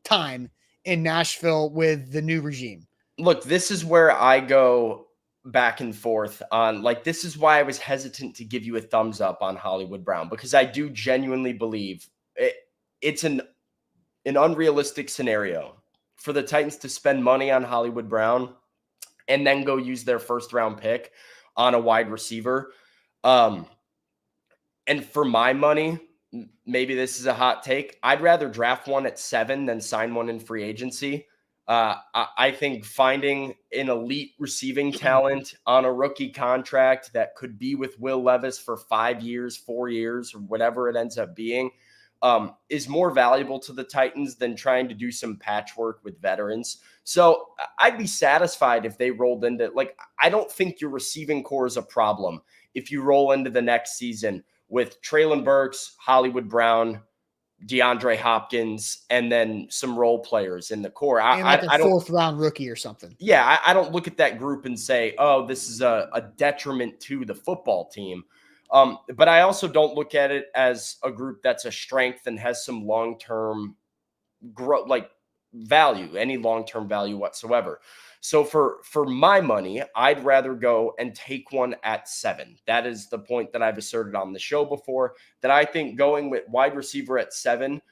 time in Nashville with the new regime. Look, this is where I go back and forth on, this is why I was hesitant to give you a thumbs up on Hollywood Brown, because I do genuinely believe it's an unrealistic scenario for the Titans to spend money on Hollywood Brown and then go use their first round pick on a wide receiver. And for my money, maybe this is a hot take. I'd rather draft one at 7 than sign one in free agency. I think finding an elite receiving talent on a rookie contract that could be with Will Levis for 5 years, 4 years, or whatever it ends up being, is more valuable to the Titans than trying to do some patchwork with veterans. So I'd be satisfied if they rolled into, like, I don't think your receiving core is a problem if you roll into the next season with Treylon Burks, Hollywood Brown, DeAndre Hopkins, and then some role players in the core. And like a fourth-round rookie or something. Yeah, I don't look at that group and say, oh, this is a detriment to the football team. But I also don't look at it as a group that's a strength and has some long-term growth, like value, any long-term value whatsoever. So for my money, I'd rather go and take one at 7. That is the point that I've asserted on the show before, that I think going with wide receiver at 7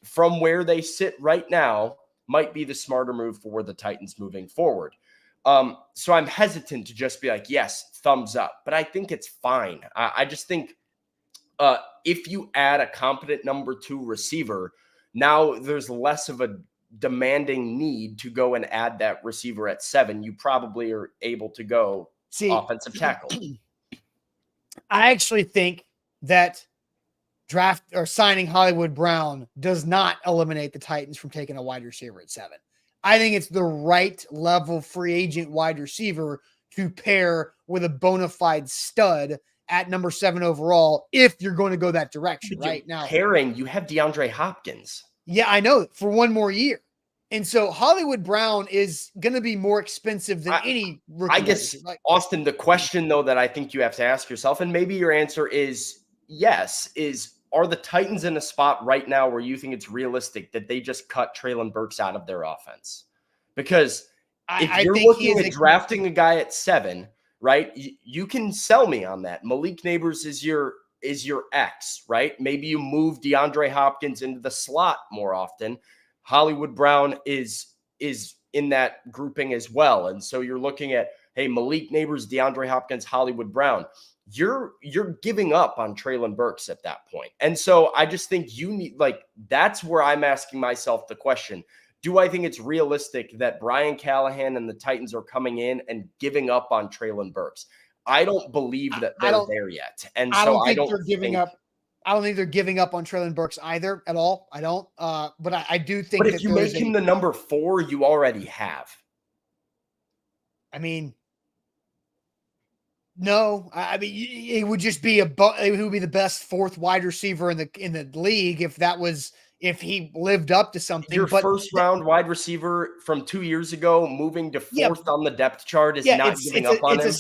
from where they sit right now might be the smarter move for the Titans moving forward. So I'm hesitant to just be like, yes, thumbs up, but I think it's fine. I just think if you add a competent number 2 receiver, now there's less of a demanding need to go and add that receiver at 7. You probably are able to go offensive tackle. I actually think that draft or signing Hollywood Brown does not eliminate the Titans from taking a wide receiver at 7. I think it's the right level free agent wide receiver to pair with a bona fide stud at number 7 overall if you're going to go that direction right now. Pairing, you have DeAndre Hopkins. Yeah, I know, for one more year. And so Hollywood Brown is going to be more expensive than any rookie. I guess, Austin, the question, though, that I think you have to ask yourself, and maybe your answer is yes, is are the Titans in a spot right now where you think it's realistic that they just cut Treylon Burks out of their offense? Because if you're looking at drafting a guy at 7, right, you can sell me on that. Malik Neighbors is your X, right? Maybe you move DeAndre Hopkins into the slot more often. Hollywood Brown is in that grouping as well. And so you're looking at, hey, Malik Neighbors, DeAndre Hopkins, Hollywood Brown. You're giving up on Treylon Burks at that point. And so I just think you need, like, that's where I'm asking myself the question. Do I think it's realistic that Brian Callahan and the Titans are coming in and giving up on Treylon Burks? I don't believe that they're there yet. And I don't think they're giving up. I don't think they're giving up on Treylon Burks either at all. I don't. But I do think that if you make him the number 4, you already have. I mean, no. I mean, it would just be it would be the best 4th wide receiver in the league if he lived up to something. Your first round wide receiver from 2 years ago moving to 4th on the depth chart is not giving up on him.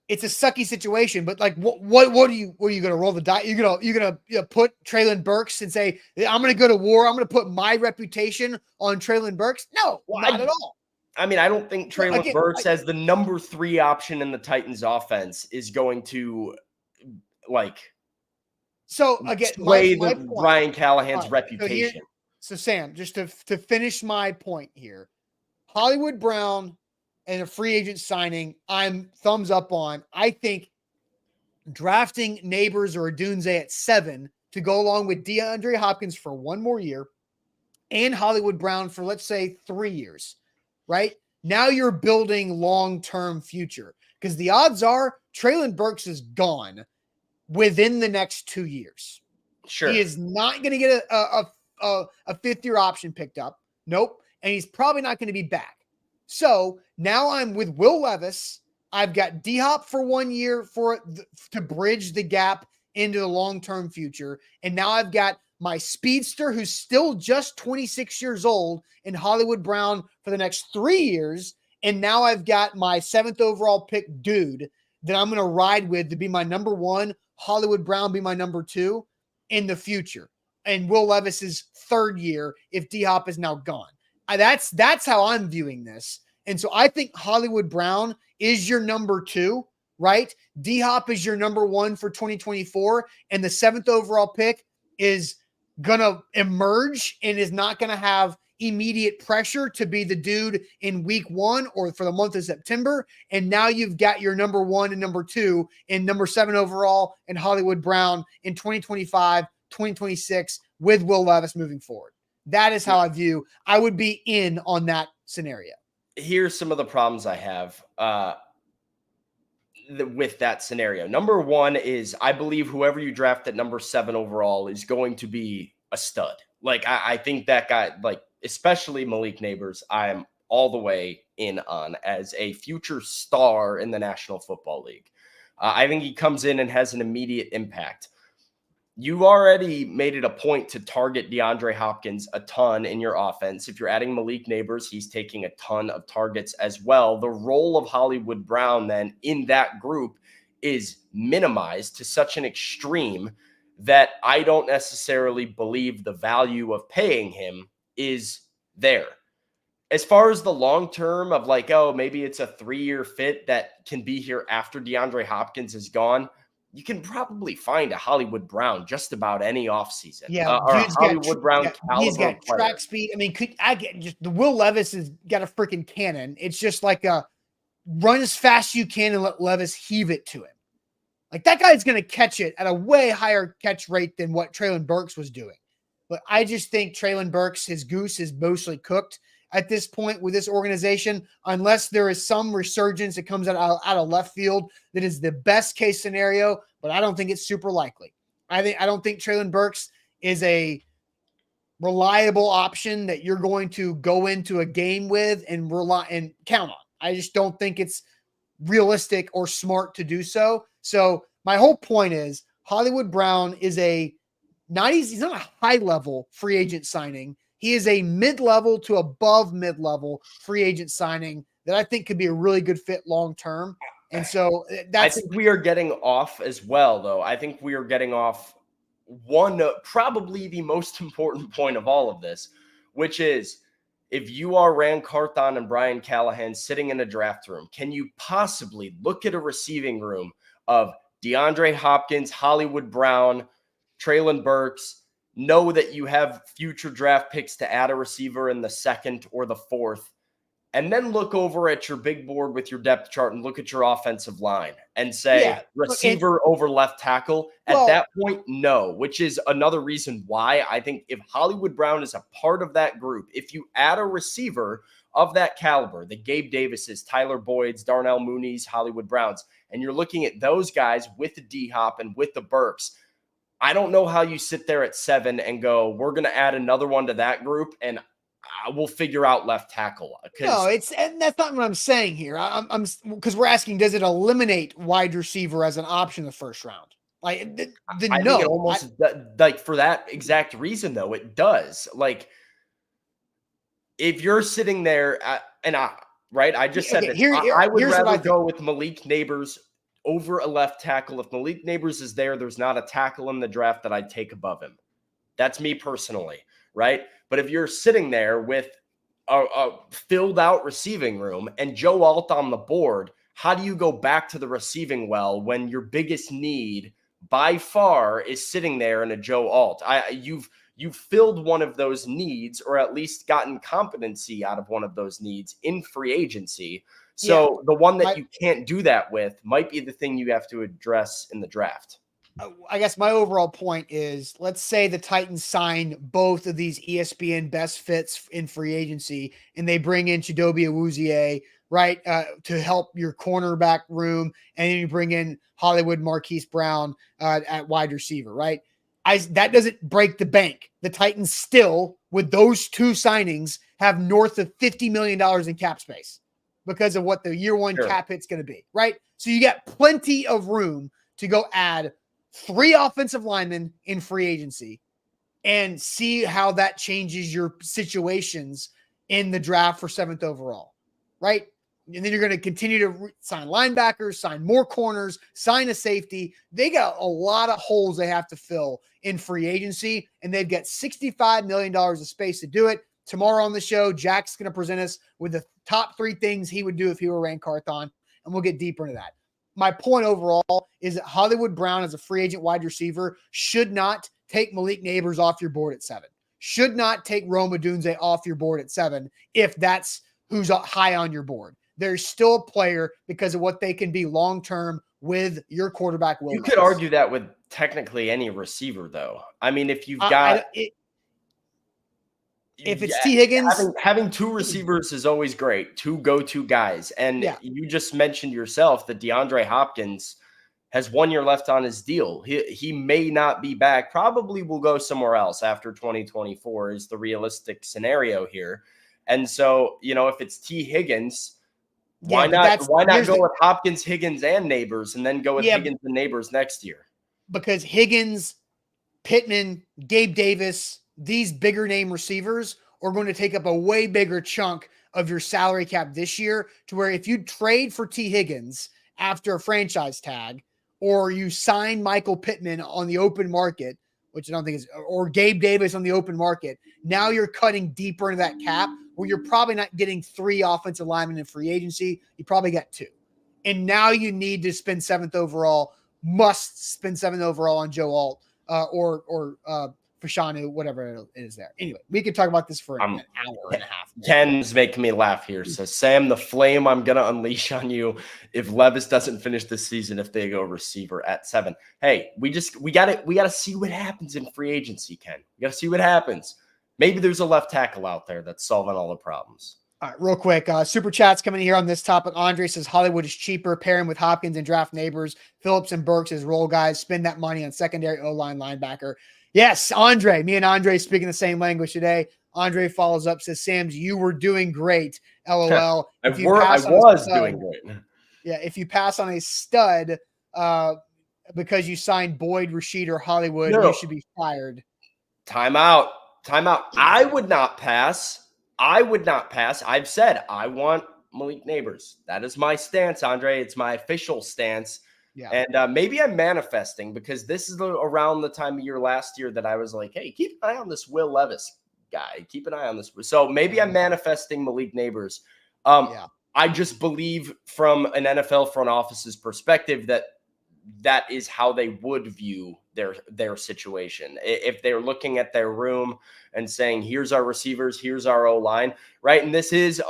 It's a sucky situation, but like, what are you going to roll the dice? You're going to put Treylon Burks and say, I'm going to go to war. I'm going to put my reputation on Treylon Burks. No, not at all. I mean, I don't think Treylon Burks as the number 3 option in the Titans offense is going to sway Brian Callahan's reputation. So Sam, just to finish my point here, Hollywood Brown and a free agent signing, I'm thumbs up on. I think drafting Neighbors or Odunze at 7 to go along with DeAndre Hopkins for one more year and Hollywood Brown for, let's say, 3 years, right? Now you're building long-term future because the odds are Treylon Burks is gone within the next 2 years. Sure. He is not going to get a 5th-year option picked up. Nope. And he's probably not going to be back. So now I'm with Will Levis. I've got D-Hop for 1 year to bridge the gap into the long-term future. And now I've got my speedster who's still just 26 years old in Hollywood Brown for the next 3 years. And now I've got my 7th overall pick dude that I'm going to ride with to be my number 1, Hollywood Brown be my number 2 in the future. And Will Levis's 3rd year if D-Hop is now gone. That's how I'm viewing this. And so I think Hollywood Brown is your number 2, right? D-Hop is your number 1 for 2024. And the 7th overall pick is going to emerge and is not going to have immediate pressure to be the dude in week 1 or for the month of September. And now you've got your number 1 and number 2 and number 7 overall and Hollywood Brown in 2025, 2026 with Will Levis moving forward. That is how I would be in on that scenario. Here's some of the problems I have with that scenario. Number one is I believe whoever you draft at number 7 overall is going to be a stud. Like, I think that guy, like, especially Malik Neighbors, I am all the way in on as a future star in the National Football League. I think he comes in and has an immediate impact. You already made it a point to target DeAndre Hopkins a ton in your offense. If you're adding Malik Neighbors, he's taking a ton of targets as well. The role of Hollywood Brown then in that group is minimized to such an extreme that I don't necessarily believe the value of paying him is there. As far as the long term of like, oh, maybe it's a 3-year fit that can be here after DeAndre Hopkins is gone, you can probably find a Hollywood Brown just about any offseason. Yeah, or a Hollywood Brown caliber he's got player. track speed. I mean, I get just the Will Levis has got a freaking cannon. It's just like a run as fast as you can and let Levis heave it to him. Like, that guy's going to catch it at a way higher catch rate than what Traylon Burks was doing. But I just think Traylon Burks, his goose is mostly cooked at this point with this organization, unless there is some resurgence that comes out of left field that is the best case scenario, but I don't think it's super likely. I don't think Traylon Burks is a reliable option that you're going to go into a game with and rely and count on. I just don't think it's realistic or smart to do so. So my whole point is Hollywood Brown is he's not a high level free agent signing. He is a mid-level to above mid-level free agent signing that I think could be a really good fit long-term. And so I think we are getting off as well, though. I think we are getting off probably the most important point of all of this, which is if you are Ran Carthon and Brian Callahan sitting in a draft room, can you possibly look at a receiving room of DeAndre Hopkins, Hollywood Brown, Traylon Burks, know that you have future draft picks to add a receiver in the 2nd or the 4th, and then look over at your big board with your depth chart and look at your offensive line and say receiver over left tackle? At that point, no, which is another reason why I think if Hollywood Brown is a part of that group, if you add a receiver of that caliber, the Gabe Davises, Tyler Boyds, Darnell Mooney's, Hollywood Browns, and you're looking at those guys with the D-Hop and with the Burks, I don't know how you sit there at 7 and go, we're going to add another one to that group and we'll figure out left tackle. No, and that's not what I'm saying here. I'm because we're asking, does it eliminate wide receiver as an option in the first round? Like, I think it almost like for that exact reason, though, it does. Like, if you're sitting there I just said that I would rather go with Malik Neighbors over a left tackle. If Malik Neighbors is there's not a tackle in the draft that I'd take above him. That's me personally, right? But if you're sitting there with a filled out receiving room and Joe Alt on the board, how do you go back to the receiving well when your biggest need by far is sitting there in a Joe Alt? You've filled one of those needs, or at least gotten competency out of one of those needs in free agency. So the one that you can't do that with might be the thing you have to address in the draft. I guess my overall point is, let's say the Titans sign both of these ESPN best fits in free agency, and they bring in Chidobe Awuzie, right, to help your cornerback room, and then you bring in Hollywood Marquise Brown at wide receiver, right? That doesn't break the bank. The Titans still, with those two signings, have north of $50 million in cap space because of what the year one cap hit's going to be, right? So you got plenty of room to go add 3 offensive linemen in free agency and see how that changes your situations in the draft for 7th overall, right? And then you're going to continue to sign linebackers, sign more corners, sign a safety. They got a lot of holes they have to fill in free agency, and they've got $65 million of space to do it. Tomorrow on the show, Jack's going to present us with the top 3 things he would do if he were Ran Carthon, and we'll get deeper into that. My point overall is that Hollywood Brown as a free agent wide receiver should not take Malik Neighbors off your board at 7. Should not take Rome Odunze off your board at 7 if that's who's high on your board. There's still a player because of what they can be long-term with your quarterback. You could argue that with technically any receiver, though. I mean, if you've got if it's T. Higgins, having two receivers is always great, two go-to guys. And you just mentioned yourself that DeAndre Hopkins has 1 year left on his deal. He may not be back, probably will go somewhere else after 2024 is the realistic scenario here. And so, if it's T. Higgins, why not go with Hopkins, Higgins, and Neighbors, and then go with Higgins and Neighbors next year? Because Higgins, Pittman, Gabe Davis, these bigger name receivers are going to take up a way bigger chunk of your salary cap this year, to where if you trade for T. Higgins after a franchise tag, or you sign Michael Pittman on the open market, which I don't think is, or Gabe Davis on the open market, now you're cutting deeper into that cap where you're probably not getting 3 offensive linemen in free agency. You probably got 2. And now you need to spend 7th overall, must spend 7th overall on Joe Alt or Fashanu, whatever it is there. Anyway, we could talk about this for an hour and a half. Ken's making me laugh here. So, Sam, the flame I'm going to unleash on you if Levis doesn't finish this season, if they go receiver at 7. Hey, we got to see what happens in free agency, Ken. We got to see what happens. Maybe there's a left tackle out there that's solving all the problems. All right, real quick, super chats coming here on this topic. Andre says Hollywood is cheaper. Pair him with Hopkins and draft Neighbors. Phillips and Burks as role guys. Spend that money on secondary O-line linebacker. Yes, Andre. Me and Andre speaking the same language today. Andre follows up, says, Sams, you were doing great. LOL. I was doing great. Yeah, if you pass on a stud because you signed Boyd, Rashid, or Hollywood, you should be fired. Timeout. I would not pass. I've said I want Malik Neighbors. That is my stance, Andre. It's my official stance. Yeah. And maybe I'm manifesting, because this is around the time of year last year that I was like, hey, keep an eye on this Will Levis guy. Keep an eye on this. So maybe I'm manifesting Malik Neighbors. I just believe from an NFL front office's perspective that is how they would view their situation. If they're looking at their room and saying, here's our receivers, here's our O-line, right? And this is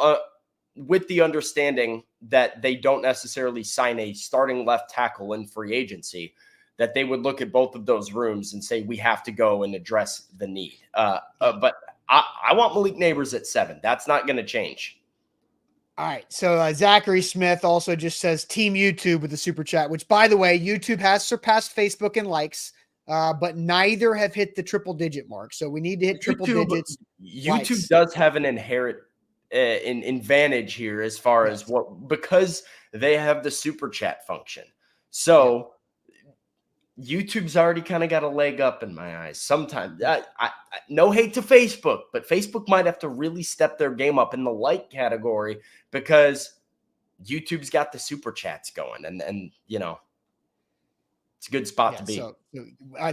with the understanding that they don't necessarily sign a starting left tackle in free agency, that they would look at both of those rooms and say, we have to go and address the need. But I want Malik Neighbors at 7. That's not going to change. All right. So Zachary Smith also just says Team YouTube with the super chat, which, by the way, YouTube has surpassed Facebook in likes, but neither have hit the triple-digit mark. So we need to hit triple digits. YouTube does have an inherent advantage here as far as because they have the super chat function. So YouTube's already kind of got a leg up in my eyes. Sometimes, I no hate to Facebook, but Facebook might have to really step their game up in the like category, because YouTube's got the super chats going, and it's a good spot to be. So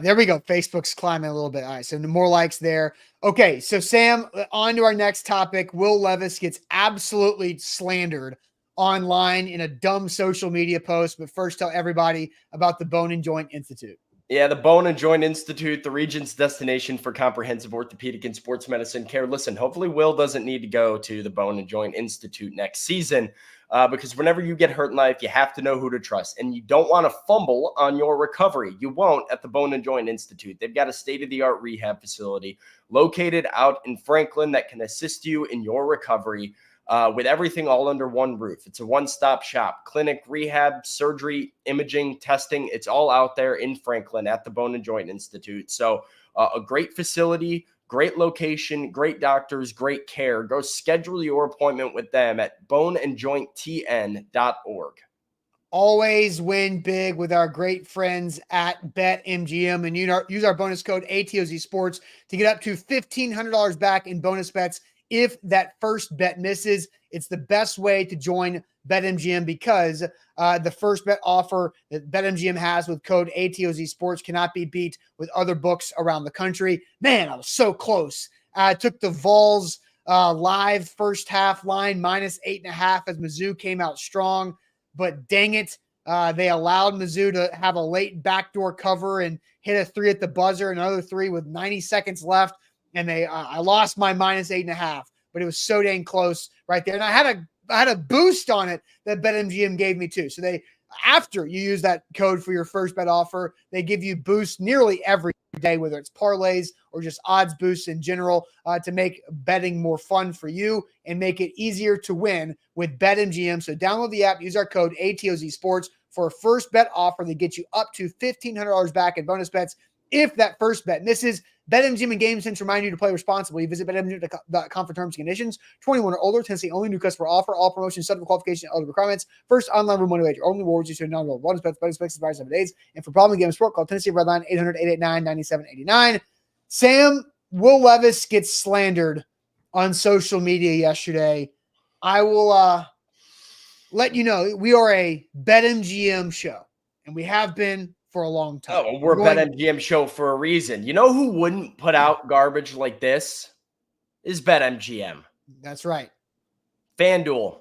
there we go. Facebook's climbing a little bit. All right, so more likes there. Okay, so Sam, on to our next topic. Will Levis gets absolutely slandered online in a dumb social media post. But first, tell everybody about the Bone and Joint Institute. Yeah, the Bone and Joint Institute, the region's destination for comprehensive orthopedic and sports medicine care. Listen, hopefully Will doesn't need to go to the Bone and Joint Institute next season, because whenever you get hurt in life, you have to know who to trust, and you don't want to fumble on your recovery. You won't at the Bone and Joint Institute. They've got a state-of-the-art rehab facility located out in Franklin that can assist you in your recovery, with everything all under one roof. It's a one-stop shop. Clinic, rehab, surgery, imaging, testing. It's all out there in Franklin at the Bone and Joint Institute. So a great facility, great location, great doctors, great care. Go schedule your appointment with them at boneandjointtn.org. Always win big with our great friends at BetMGM, and use our bonus code ATOZ Sports to get up to $1,500 back in bonus bets if that first bet misses. It's the best way to join BetMGM, because the first bet offer that BetMGM has with code ATOZ Sports cannot be beat with other books around the country. Man, I was so close. I took the Vols live first half line -8.5 as Mizzou came out strong, but dang it, they allowed Mizzou to have a late backdoor cover and hit a 3 at the buzzer, another 3 with 90 seconds left. And I lost my -8.5, but it was so dang close right there. And I had a boost on it that BetMGM gave me too. So after you use that code for your first bet offer, they give you boosts nearly every day, whether it's parlays or just odds boosts in general, to make betting more fun for you and make it easier to win with BetMGM. So download the app, use our code ATOZ Sports for a first bet offer that gets you up to $1,500 back in bonus bets if that first bet misses. BetMGM and GameSense remind you to play responsibly. Visit BetMGM.com for terms and conditions. 21 or older. Tennessee only. New customer offer. All promotions subject to qualification and other requirements. First online room money wager. Only rewards you to non-roll bonus bets. Bonus bets expire 7 days. And for problem game sport, call Tennessee Redline 800-889-9789. Sam, Will Levis gets slandered on social media yesterday. I will let you know we are a BetMGM show, and we have been for a long time. Oh, we're a BetMGM show for a reason. You know who wouldn't put out garbage like this? Is BetMGM. That's right. FanDuel,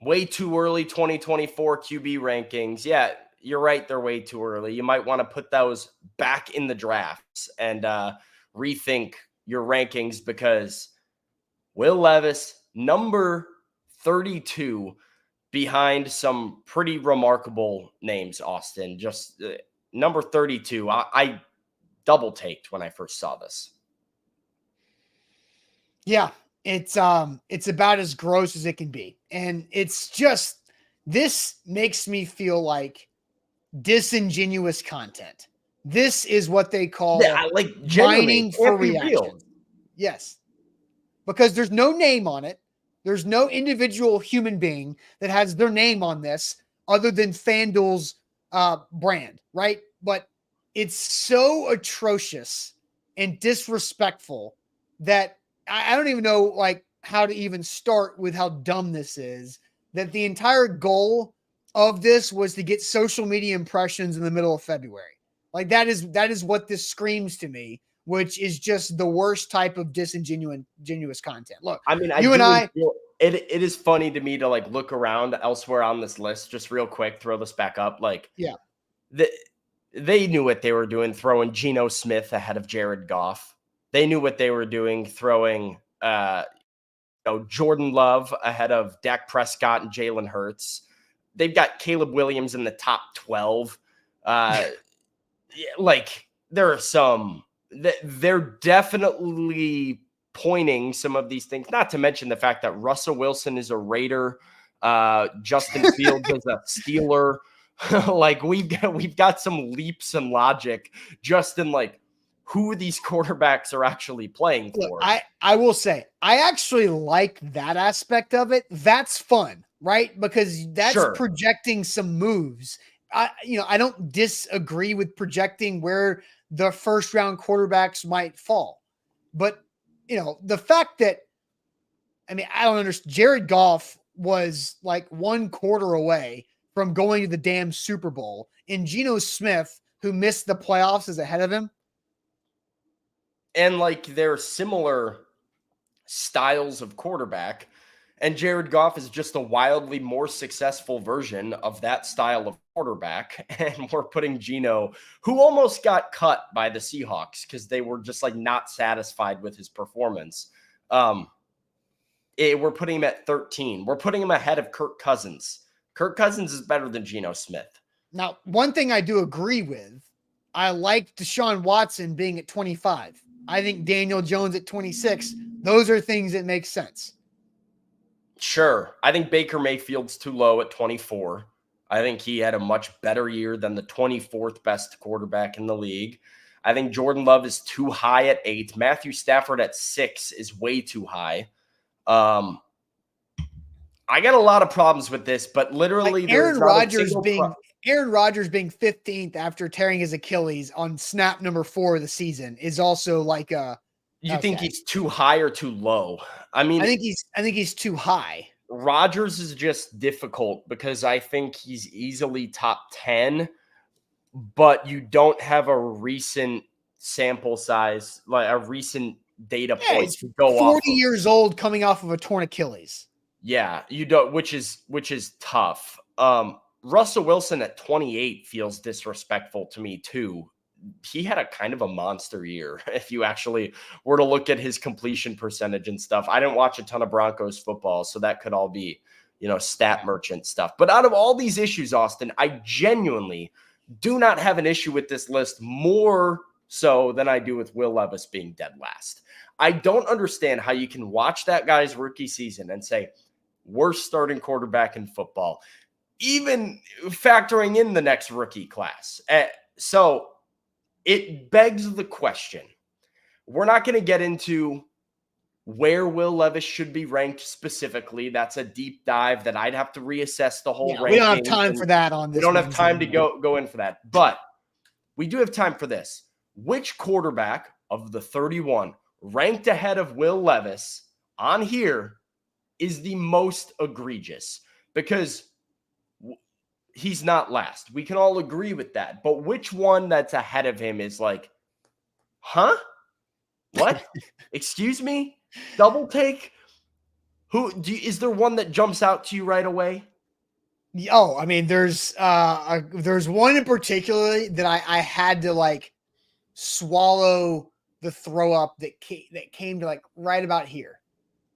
way too early 2024 QB rankings. Yeah, you're right. They're way too early. You might want to put those back in the drafts and rethink your rankings, because Will Levis, number 32, behind some pretty remarkable names, Austin. Just number 32. I double taked when I first saw this. Yeah, it's about as gross as it can be. And it's just, this makes me feel like disingenuous content. This is what they call like mining for reaction. Yes. Because there's no name on it. There's no individual human being that has their name on this other than FanDuel's brand, right? But it's so atrocious and disrespectful that I don't even know like how to even start with how dumb this is, that the entire goal of this was to get social media impressions in the middle of February. Like that is what this screams to me, which is just the worst type of disingenuous content. Look, I mean, it is funny to me to like look around elsewhere on this list, just real quick, throw this back up. Like, yeah, they knew what they were doing, throwing Geno Smith ahead of Jared Goff. They knew what they were doing, throwing Jordan Love ahead of Dak Prescott and Jalen Hurts. They've got Caleb Williams in the top 12. Like, there are some that they're definitely pointing some of these things, not to mention the fact that Russell Wilson is a Raider, Justin Fields is a Steeler. Like we've got some leaps in logic just in like who these quarterbacks are actually playing for. Look, I will say I actually like that aspect of it. That's fun, right? Because that's projecting some moves. I don't disagree with projecting where the first round quarterbacks might fall, but the fact that, I don't understand. Jared Goff was like one quarter away from going to the damn Super Bowl, and Geno Smith, who missed the playoffs, is ahead of him. And like they're similar styles of quarterback, and Jared Goff is just a wildly more successful version of that style of quarterback. And we're putting Geno, who almost got cut by the Seahawks because they were just like not satisfied with his performance. We're putting him at 13. We're putting him ahead of Kirk Cousins. Kirk Cousins is better than Geno Smith. Now, one thing I do agree with, I like Deshaun Watson being at 25. I think Daniel Jones at 26. Those are things that make sense. Sure. I think Baker Mayfield's too low at 24. I think he had a much better year than the 24th best quarterback in the league. I think Jordan Love is too high at 8. Matthew Stafford at 6 is way too high. I got a lot of problems with this, but literally like Aaron Rodgers being 15th after tearing his Achilles on snap number 4 of the season is also like you think he's too high or too low? I think he's too high. Rodgers is just difficult because I think he's easily top 10, but you don't have a recent sample size, like a recent data point to go 40 off. 40 years old coming off of a torn Achilles. Yeah, you don't, which is tough. Russell Wilson at 28 feels disrespectful to me too. He had a kind of a monster year. If you actually were to look at his completion percentage and stuff, I didn't watch a ton of Broncos football, so that could all be stat merchant stuff. But out of all these issues, Austin, I genuinely do not have an issue with this list more so than I do with Will Levis being dead last. I don't understand how you can watch that guy's rookie season and say, worst starting quarterback in football, even factoring in the next rookie class. So it begs the question. We're not going to get into where Will Levis should be ranked specifically. That's a deep dive that I'd have to reassess the whole ranking. We don't have time for that on this. We don't have time to go in for that. But we do have time for this. Which quarterback of the 31 ranked ahead of Will Levis on here is the most egregious? Because he's not last. We can all agree with that. But which one that's ahead of him is like, huh? What? Excuse me? Double take? Is there one that jumps out to you right away? Oh, I mean, there's one in particular that I had to like swallow the throw up that came to like right about here.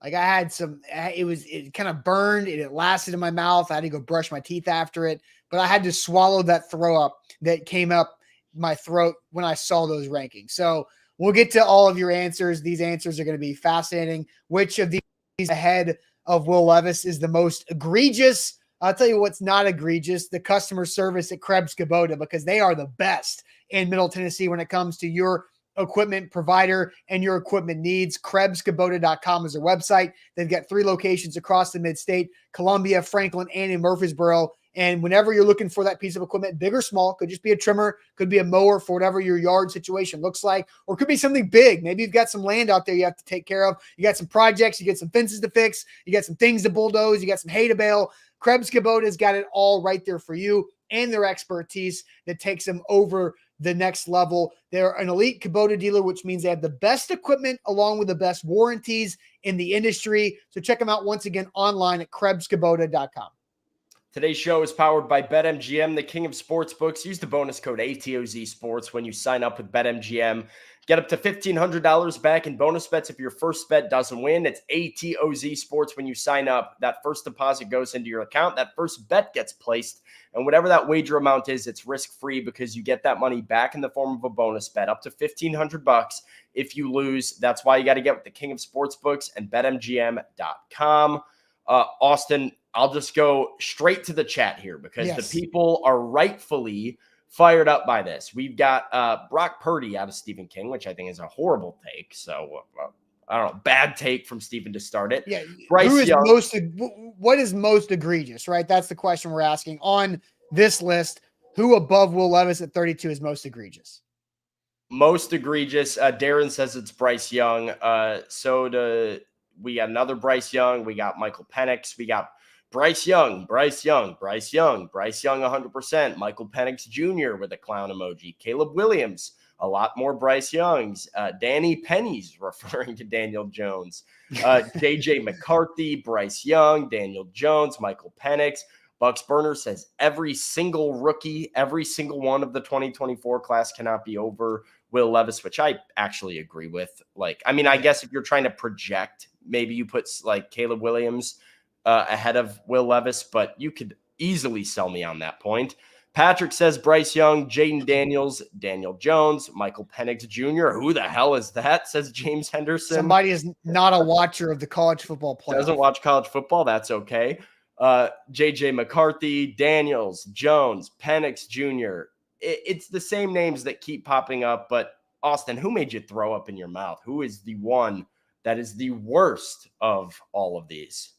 Like I had it kind of burned and it lasted in my mouth. I had to go brush my teeth after it, but I had to swallow that throw up that came up my throat when I saw those rankings. So we'll get to all of your answers. These answers are going to be fascinating. Which of these ahead of Will Levis is the most egregious? I'll tell you what's not egregious, the customer service at Krebs Kubota, because they are the best in Middle Tennessee when it comes to your equipment provider and your equipment needs. KrebsKubota.com is their website. They've got 3 locations across the mid-state, Columbia, Franklin, and in Murfreesboro. And whenever you're looking for that piece of equipment, big or small, could just be a trimmer, could be a mower for whatever your yard situation looks like, or could be something big. Maybe you've got some land out there you have to take care of. You got some projects, you get some fences to fix, you got some things to bulldoze, you got some hay to bale. Krebs Kubota's got it all right there for you and their expertise that takes them over the next level. They're an elite Kubota dealer, which means they have the best equipment along with the best warranties in the industry. So check them out once again online at KrebsKubota.com. Today's show is powered by BetMGM, the king of sportsbooks. Use the bonus code ATOZ Sports when you sign up with BetMGM. Get up to $1,500 back in bonus bets if your first bet doesn't win. It's ATOZ Sports when you sign up. That first deposit goes into your account. That first bet gets placed. And whatever that wager amount is, it's risk-free because you get that money back in the form of a bonus bet, up to $1,500 if you lose. That's why you got to get with the king of sportsbooks and BetMGM.com. Austin, I'll just go straight to the chat here because the people are rightfully fired up by this. We've got Brock Purdy out of Stephen King, which I think is a horrible take. So, I don't know, bad take from Stephen to start it. Yeah. Bryce Young. What is most egregious, right? That's the question we're asking. On this list, who above Will Levis at 32 is most egregious? Most egregious. Darren says it's Bryce Young. We got another Bryce Young. We got Michael Penix. We got Bryce Young, 100%. Michael Penix Jr. with a clown emoji. Caleb Williams, a lot more Bryce Youngs. Danny Penny's referring to Daniel Jones. JJ McCarthy, Bryce Young, Daniel Jones, Michael Penix. Bucks Burner says every single rookie, every single one of the 2024 class cannot be over Will Levis, which I actually agree with. I guess if you're trying to project, maybe you put like Caleb Williams ahead of Will Levis, but you could easily sell me on that point. Patrick says Bryce Young, Jaden Daniels, Daniel Jones, Michael Penix Jr. Who the hell is that? Says James Henderson. Somebody is not a watcher of the college football playoff. Doesn't watch college football. That's okay. JJ McCarthy, Daniels, Jones, Penix Jr. It's the same names that keep popping up. But Austin, who made you throw up in your mouth? Who is the one that is the worst of all of these?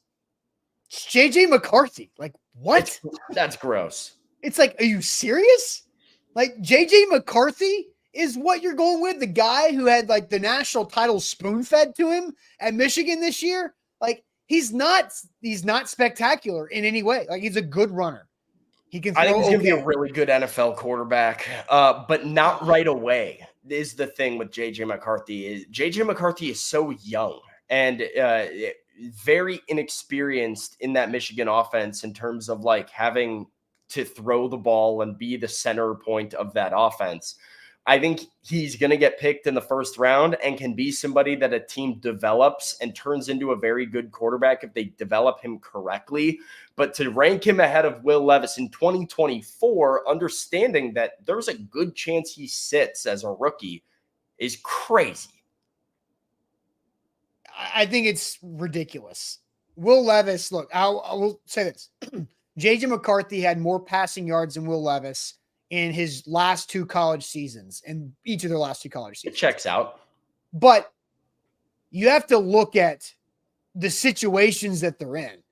It's JJ McCarthy. Like, what? That's gross. It's like, are you serious? Like, JJ McCarthy is what you're going with? The guy who had like the national title spoon-fed to him at Michigan this year? Like, he's not spectacular in any way. Like, he's a good runner. He can throw. I think he's going to be a really good NFL quarterback, but not right away is the thing with JJ McCarthy. JJ McCarthy is so young and very inexperienced in that Michigan offense in terms of like having to throw the ball and be the center point of that offense. I think he's going to get picked in the first round and can be somebody that a team develops and turns into a very good quarterback if they develop him correctly. But to rank him ahead of Will Levis in 2024, understanding that there's a good chance he sits as a rookie, is crazy. I think it's ridiculous. Will Levis, look, I will say this. J.J. McCarthy had more passing yards than Will Levis in his last 2 college seasons, in each of their last 2 college seasons. It checks out. But you have to look at the situations that they're in.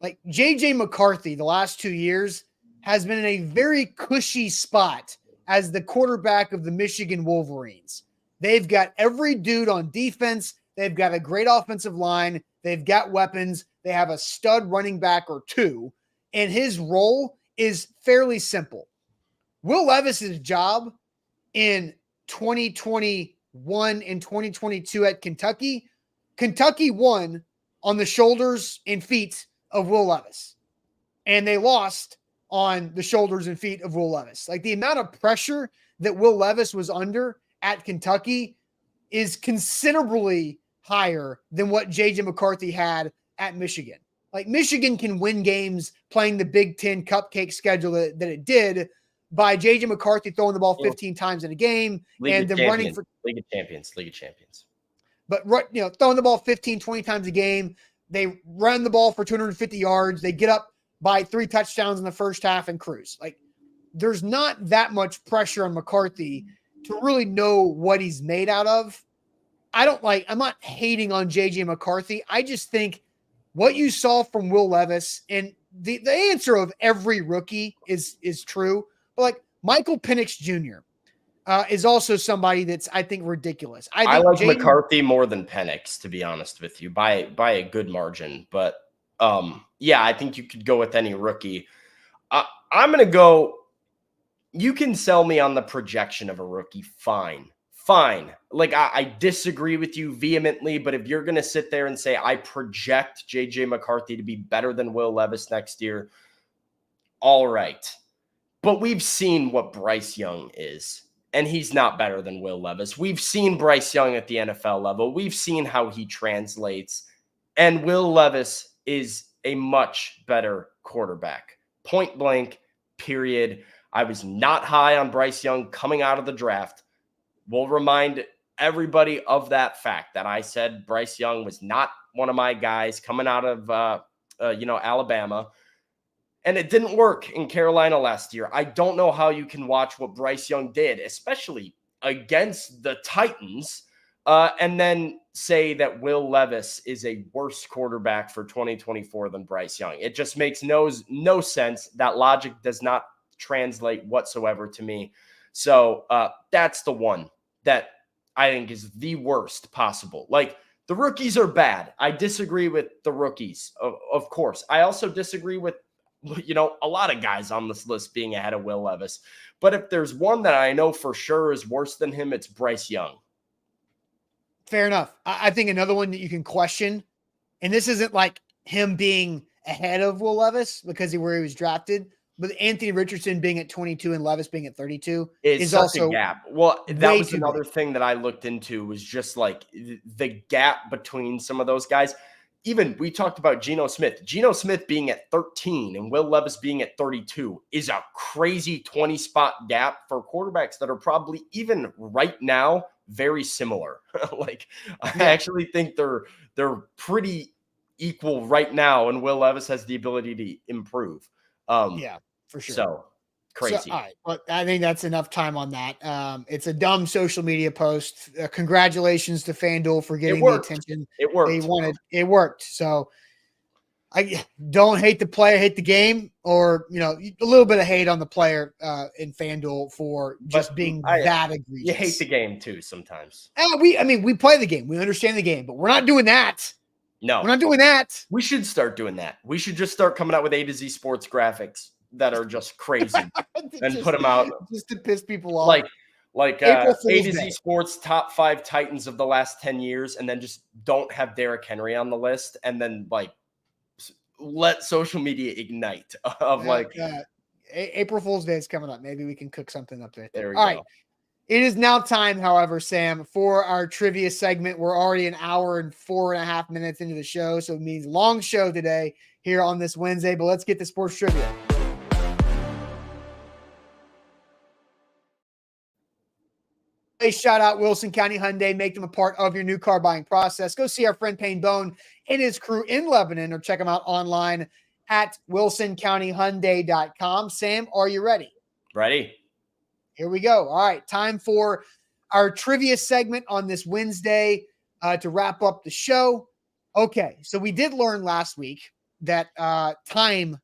Like J.J. McCarthy, the last 2 years, has been in a very cushy spot as the quarterback of the Michigan Wolverines. They've got every dude on defense. They've got a great offensive line. They've got weapons. They have a stud running back or 2. And his role is fairly simple. Will Levis's job in 2021 and 2022 at Kentucky won on the shoulders and feet of Will Levis. And they lost on the shoulders and feet of Will Levis. Like the amount of pressure that Will Levis was under at Kentucky is considerably higher than what J.J. McCarthy had at Michigan. Like Michigan can win games playing the Big Ten cupcake schedule that it did by J.J. McCarthy throwing the ball 15 times in a game and then running for League of Champions. But throwing the ball 15, 20 times a game, they run the ball for 250 yards. They get up by 3 touchdowns in the first half and cruise. Like there's not that much pressure on McCarthy to really know what he's made out of. I'm not hating on J.J. McCarthy. I just think what you saw from Will Levis, and the answer of every rookie is true, but like Michael Penix Jr. Is also somebody that's, I think, ridiculous. I like McCarthy more than Penix, to be honest with you, by a good margin. But yeah, I think you could go with any rookie. I'm going to go. You can sell me on the projection of a rookie. Fine. Like I disagree with you vehemently, but if you're going to sit there and say, I project J.J. McCarthy to be better than Will Levis next year, all right. But we've seen what Bryce Young is, and he's not better than Will Levis. We've seen Bryce Young at the NFL level. We've seen how he translates, and Will Levis is a much better quarterback. Point blank, period. I was not high on Bryce Young coming out of the draft. We'll remind everybody of that fact that I said Bryce Young was not one of my guys coming out of Alabama. And it didn't work in Carolina last year. I don't know how you can watch what Bryce Young did, especially against the Titans, and then say that Will Levis is a worse quarterback for 2024 than Bryce Young. It just makes no sense. That logic does not translate whatsoever to me. So that's the one that I think is the worst possible. Like, the rookies are bad. I disagree with the rookies, of course. I also disagree with a lot of guys on this list being ahead of Will Levis. But if there's one that I know for sure is worse than him, it's Bryce Young. Fair enough. I think another one that you can question, and this isn't like him being ahead of Will Levis because of where he was drafted, but Anthony Richardson being at 22 and Levis being at 32 is also a gap. Well, that was another thing that I looked into, was just like the gap between some of those guys. Even we talked about Geno Smith. Geno Smith being at 13 and Will Levis being at 32 is a crazy 20-spot gap for quarterbacks that are probably even right now very similar. I actually think they're pretty equal right now, and Will Levis has the ability to improve. Yeah, for sure. So crazy. All right. Well, I think that's enough time on that. It's a dumb social media post. Congratulations to FanDuel for getting the attention it worked. They wanted. It worked. So I don't hate the player, hate the game, or a little bit of hate on the player in FanDuel for just being that egregious. You hate the game too sometimes. We play the game. We understand the game, but we're not doing that. No, we're not doing that. We should start doing that. We should just start coming out with A to Z sports graphics that are just crazy and put them out just to piss people off. Like A to Z Sports top 5 Titans of the last 10 years, and then just don't have Derrick Henry on the list, and then let social media ignite of April Fool's Day is coming up. Maybe we can cook something up there. There we All go. right. It is now time, however, Sam, for our trivia segment. We're already an hour and 4.5 minutes into the show, so it means long show today here on this Wednesday, but let's get to sports trivia. Shout out Wilson County Hyundai. Make them a part of your new car buying process. Go see our friend Payne Bone and his crew in Lebanon, or check them out online at wilsoncountyhyundai.com. Sam, are you ready? Ready. Here we go. All right. Time for our trivia segment on this Wednesday to wrap up the show. Okay. So we did learn last week that time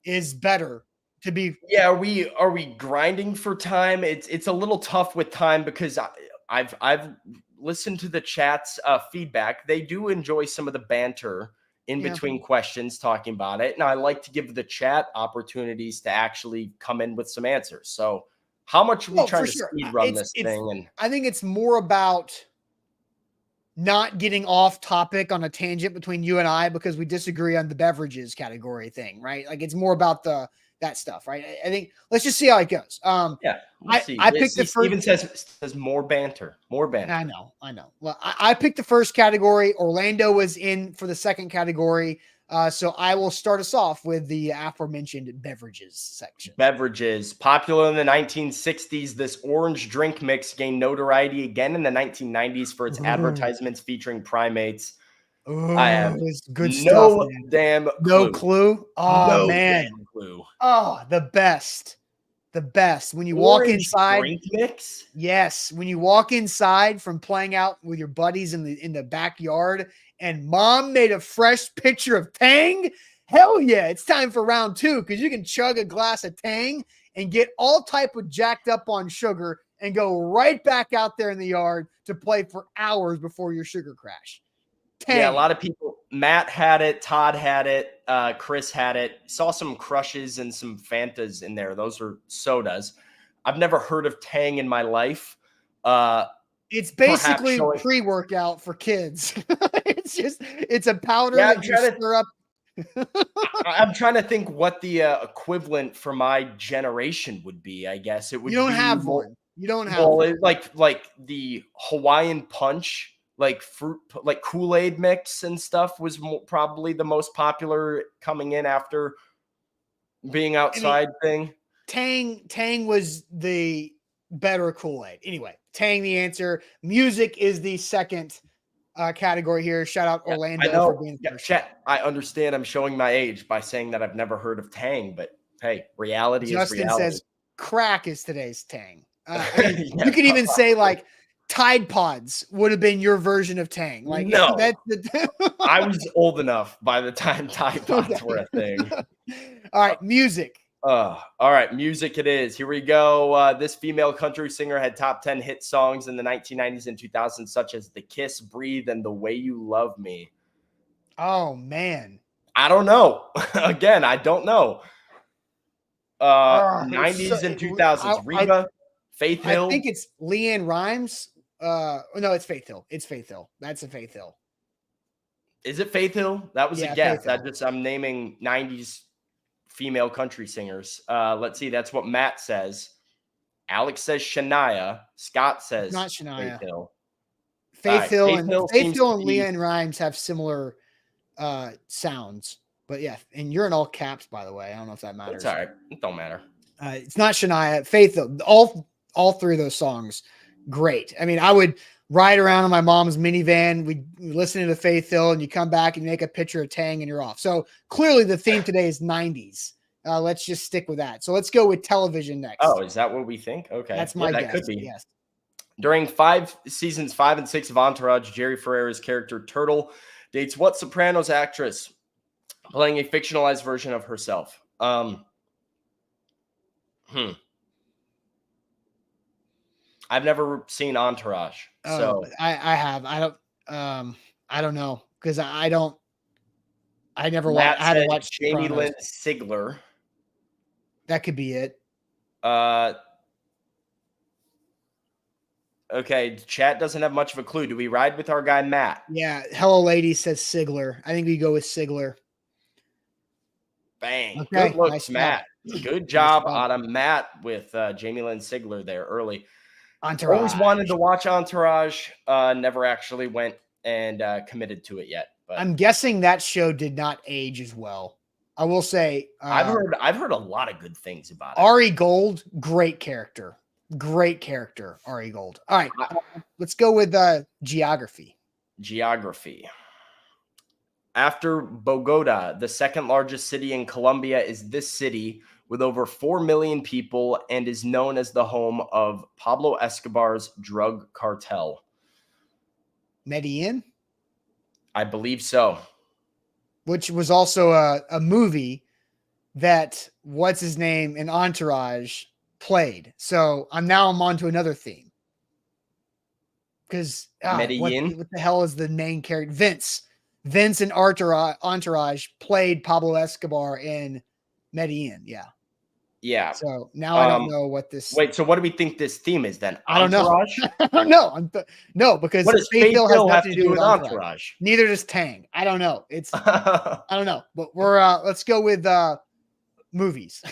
is better to be. Yeah, are we grinding for time? It's a little tough with time because I've listened to the chat's feedback. They do enjoy some of the banter in between questions talking about it, and I like to give the chat opportunities to actually come in with some answers. So how much are we trying to speed run this thing? And I think it's more about not getting off topic on a tangent between you and I because we disagree on the beverages category thing, right? Like it's more about that stuff, right? I think let's just see how it goes. Yeah, I picked the first. Even says more banter. I know. Well, I picked the first category. Orlando was in for the second category. So I will start us off with the aforementioned beverages section. Beverages. Popular in the 1960s, this orange drink mix gained notoriety again in the 1990s for its advertisements featuring primates. I have good stuff, man. Damn clue. No clue? Oh, no man. Damn clue. Oh, the best. The best. When you orange walk inside. Drink mix? Yes. When you walk inside from playing out with your buddies in the backyard and mom made a fresh pitcher of Tang, hell yeah, it's time for round 2 because you can chug a glass of Tang and get all type of jacked up on sugar and go right back out there in the yard to play for hours before your sugar crash. Tang. Yeah, a lot of people. Matt had it. Todd had it. Chris had it. Saw some Crushes and some Fantas in there. Those are sodas. I've never heard of Tang in my life. It's basically pre-workout for kids. It's a powder that you stir up. I'm trying to think what the equivalent for my generation would be. I guess it would. You don't have one. You don't have one. Like the Hawaiian Punch, like fruit, like Kool-Aid mix and stuff was probably the most popular coming in after being outside thing. Tang was the better Kool-Aid. Anyway, Tang the answer. Music is the second category here. Shout out Orlando for being first. Chat, I understand I'm showing my age by saying that I've never heard of Tang, but hey, reality is reality. Justin says crack is today's Tang. You could even say like Tide Pods would have been your version of Tang. Like no, I was old enough by the time Tide Pods were a thing. All right, music. All right, music it is. Here we go. This female country singer had top 10 hit songs in the 1990s and 2000s, such as The Kiss, Breathe, and The Way You Love Me. Oh, man. I don't know. Again, I don't know. 90s and 2000s. Reba, Faith Hill. I think it's Leanne Rimes. No, it's Faith Hill. It's Faith Hill. That's a Faith Hill. Is it Faith Hill? That was a guess. I'm naming 90s female country singers. Let's see. That's what Matt says. Alex says Shania. Scott says not Shania. Faith Hill. Faith Hill and Leanne Rimes have similar sounds. But yeah, and you're in all caps, by the way. I don't know if that matters. It's all right. It don't matter. It's not Shania. Faith Hill. All three of those songs, great. I mean, I would ride around in my mom's minivan. We listen to Faith Hill, and you come back and you make a picture of Tang, and you're off. So clearly, the theme today is 90s. Let's just stick with that. So let's go with television next. Oh, is that what we think? Okay, that's my guess. That could be. Yes. During seasons 5 and 6 of Entourage, Jerry Ferrera's character Turtle dates what Sopranos actress, playing a fictionalized version of herself? I've never seen Entourage, so I have. I don't know because I never watched. I had to watch Jamie Lynn Sigler. That could be it. Okay, chat doesn't have much of a clue. Do we ride with our guy Matt? Yeah, Hello Lady says Sigler. I think we go with Sigler. Bang. Okay, good looks, nice Matt. Good job out of Matt with Jamie Lynn Sigler there early. Entourage. Always wanted to watch Entourage. Never actually went and committed to it yet. But I'm guessing that show did not age as well. I will say I've heard a lot of good things about it. Ari Gold, great character. Ari Gold. All right, let's go with geography. Geography. After Bogota, the second largest city in Colombia is this city with over 4 million people and is known as the home of Pablo Escobar's drug cartel. Medellin? I believe so. Which was also a movie that what's his name in Entourage played. So I'm on to another theme. Because Medellin? What the hell is the main character? Vince in Entourage played Pablo Escobar in Medellin. Yeah. Yeah. So now I don't know what this. Wait, so what do we think this theme is then? I don't know. I don't know. No, because what does Faith Hill has have nothing to do with Entourage. Neither does Tang. I don't know. I don't know. But let's go with movies.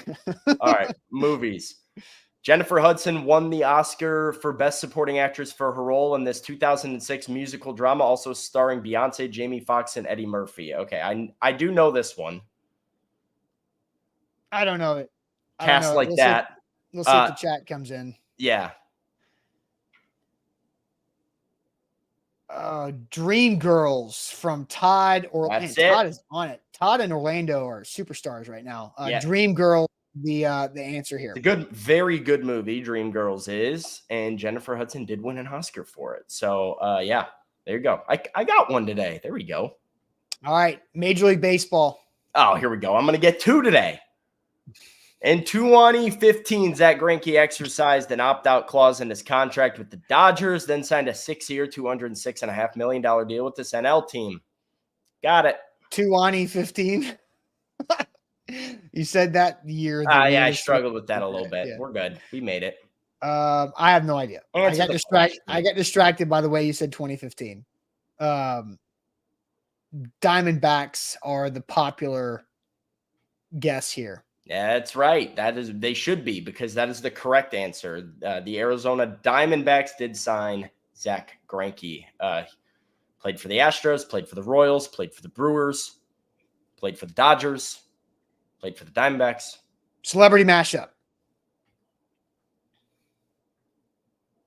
All right, movies. Jennifer Hudson won the Oscar for Best Supporting Actress for her role in this 2006 musical drama, also starring Beyonce, Jamie Foxx, and Eddie Murphy. Okay, I do know this one. I don't know it. Cast like that. We'll see if the chat comes in. Yeah. Dream Girls from Todd. That's Todd is on it. Todd and Orlando are superstars right now. Yeah. Dream Girls, the answer here. It's a very good movie. Dream Girls is, and Jennifer Hudson did win an Oscar for it. So yeah, there you go. I got one today. There we go. All right, Major League Baseball. Oh, here we go. I'm gonna get two today. In 2015, Zach Greinke exercised an opt-out clause in his contract with the Dodgers, then signed a 6-year, $206.5 million deal with this NL team. Got it. 2015. You said that year. Yeah, I struggled with that a little bit. Yeah. We're good. We made it. I have no idea. I got distracted by the way you said 2015. Diamondbacks are the popular guess here. That's right. They should be, because that is the correct answer. The Arizona Diamondbacks did sign Zach Greinke. Played for the Astros, played for the Royals, played for the Brewers, played for the Dodgers, played for the Diamondbacks. Celebrity mashup.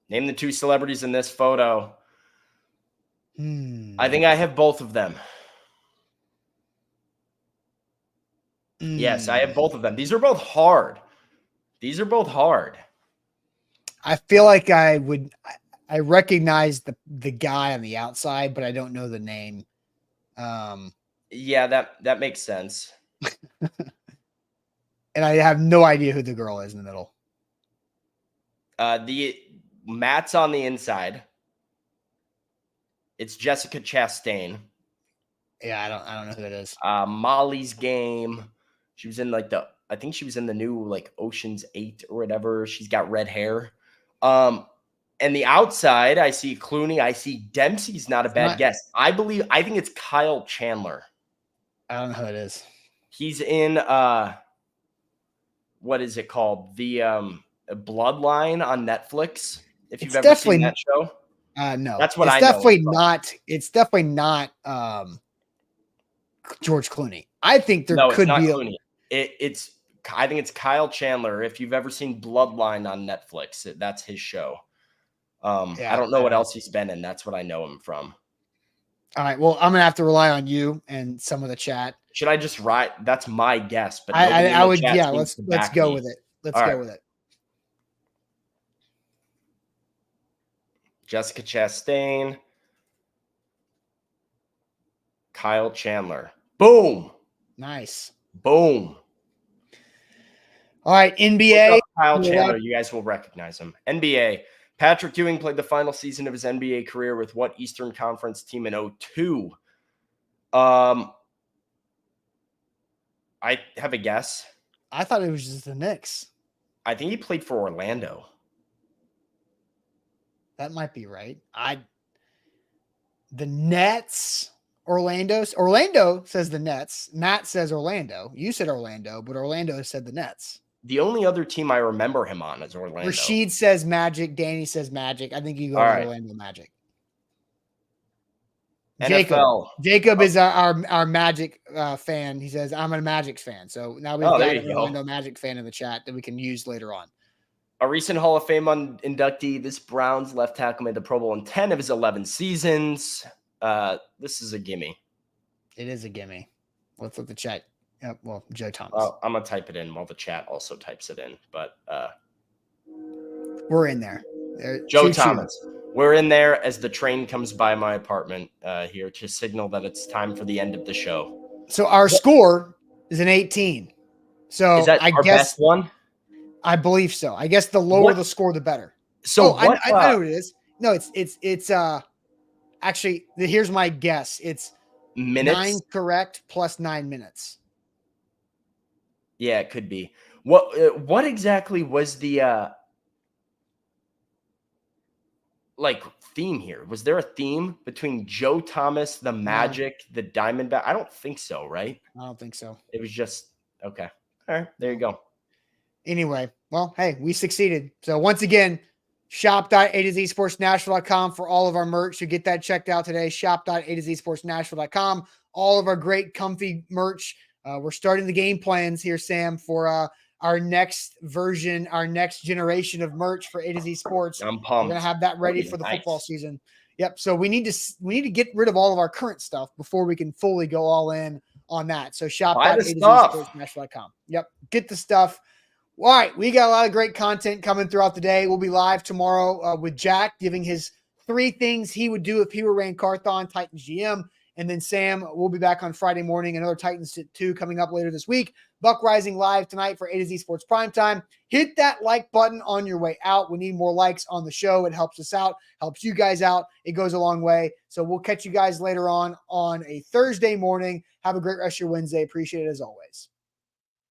Name the two celebrities in this photo. I think I have both of them. Yes, I have both of them. These are both hard. I feel like I recognize the guy on the outside, but I don't know the name. Yeah, that makes sense. And I have no idea who the girl is in the middle. The Matt's on the inside. It's Jessica Chastain. Yeah, I don't know who that is. Molly's Game. She was in I think she was in the new Ocean's 8 or whatever. She's got red hair. And the outside, I see Clooney. I see Dempsey's not a bad guess. I think it's Kyle Chandler. I don't know who it is. He's in what is it called? The Bloodline on Netflix. If you've ever seen that show. No. That's what it's I definitely know. It's definitely not George Clooney. I think there could be Clooney. I think it's Kyle Chandler. If you've ever seen Bloodline on Netflix, that's his show. I don't know what else he's been in. That's what I know him from. All right. Well, I'm gonna have to rely on you and some of the chat. Should I just write? That's my guess, but I would. Yeah. Let's go with it. Let's go with it. Jessica Chastain, Kyle Chandler. Boom. Nice. Boom. All right, NBA. Kyle Chandler, you guys will recognize him. NBA. Patrick Ewing played the final season of his NBA career with what Eastern Conference team in 2002? I have a guess. I thought it was just the Knicks. I think he played for Orlando. That might be right. The Nets. Orlando says the Nets. Matt says Orlando. You said Orlando, but Orlando said the Nets. The only other team I remember him on is Orlando. Rashid says Magic. Danny says Magic. I think you go All with right. Orlando Magic. NFL. Jacob is our Magic fan. He says, I'm a Magic fan. So now we've got an Orlando Magic fan in the chat that we can use later on. A recent Hall of Fame inductee, this Browns left tackle made the Pro Bowl in 10 of his 11 seasons. This is a gimme. It is a gimme. Let's look at the chat. Yep, well, Joe Thomas. I'm going to type it in while the chat also types it in. But we're in there. Joe Thomas. We're in there as the train comes by my apartment here to signal that it's time for the end of the show. So our score is an 18. So is that our best one? I believe so. I guess the lower the score, the better. So I know what it is. No, it's actually, here's my guess. It's minutes. 9 correct plus 9 minutes. Yeah, it could be. What exactly was the theme here? Was there a theme between Joe Thomas, the Magic, the Diamondback? I don't think so, right? I don't think so. It was just okay. All right, there you go. Anyway, well, hey, we succeeded. So once again, shop.A2ZSportsNashville.com for all of our merch. You get that checked out today. Shop.A2ZSportsNashville.com. All of our great comfy merch. We're starting the game plans here, Sam, for our next version, our next generation of merch for A to Z Sports. I'm pumped. We're gonna have that ready for the football season. Yep. So we need to get rid of all of our current stuff before we can fully go all in on that. So shop.A2ZSportsNashville.com. Yep. Get the stuff. All right, we got a lot of great content coming throughout the day. We'll be live tomorrow with Jack giving his 3 things he would do if he were Rand Carthon, Titans GM. And then Sam will be back on Friday morning. Another Titans 2 coming up later this week. Buck Rising live tonight for A to Z Sports Primetime. Hit that like button on your way out. We need more likes on the show. It helps us out, helps you guys out. It goes a long way. So we'll catch you guys later on a Thursday morning. Have a great rest of your Wednesday. Appreciate it as always.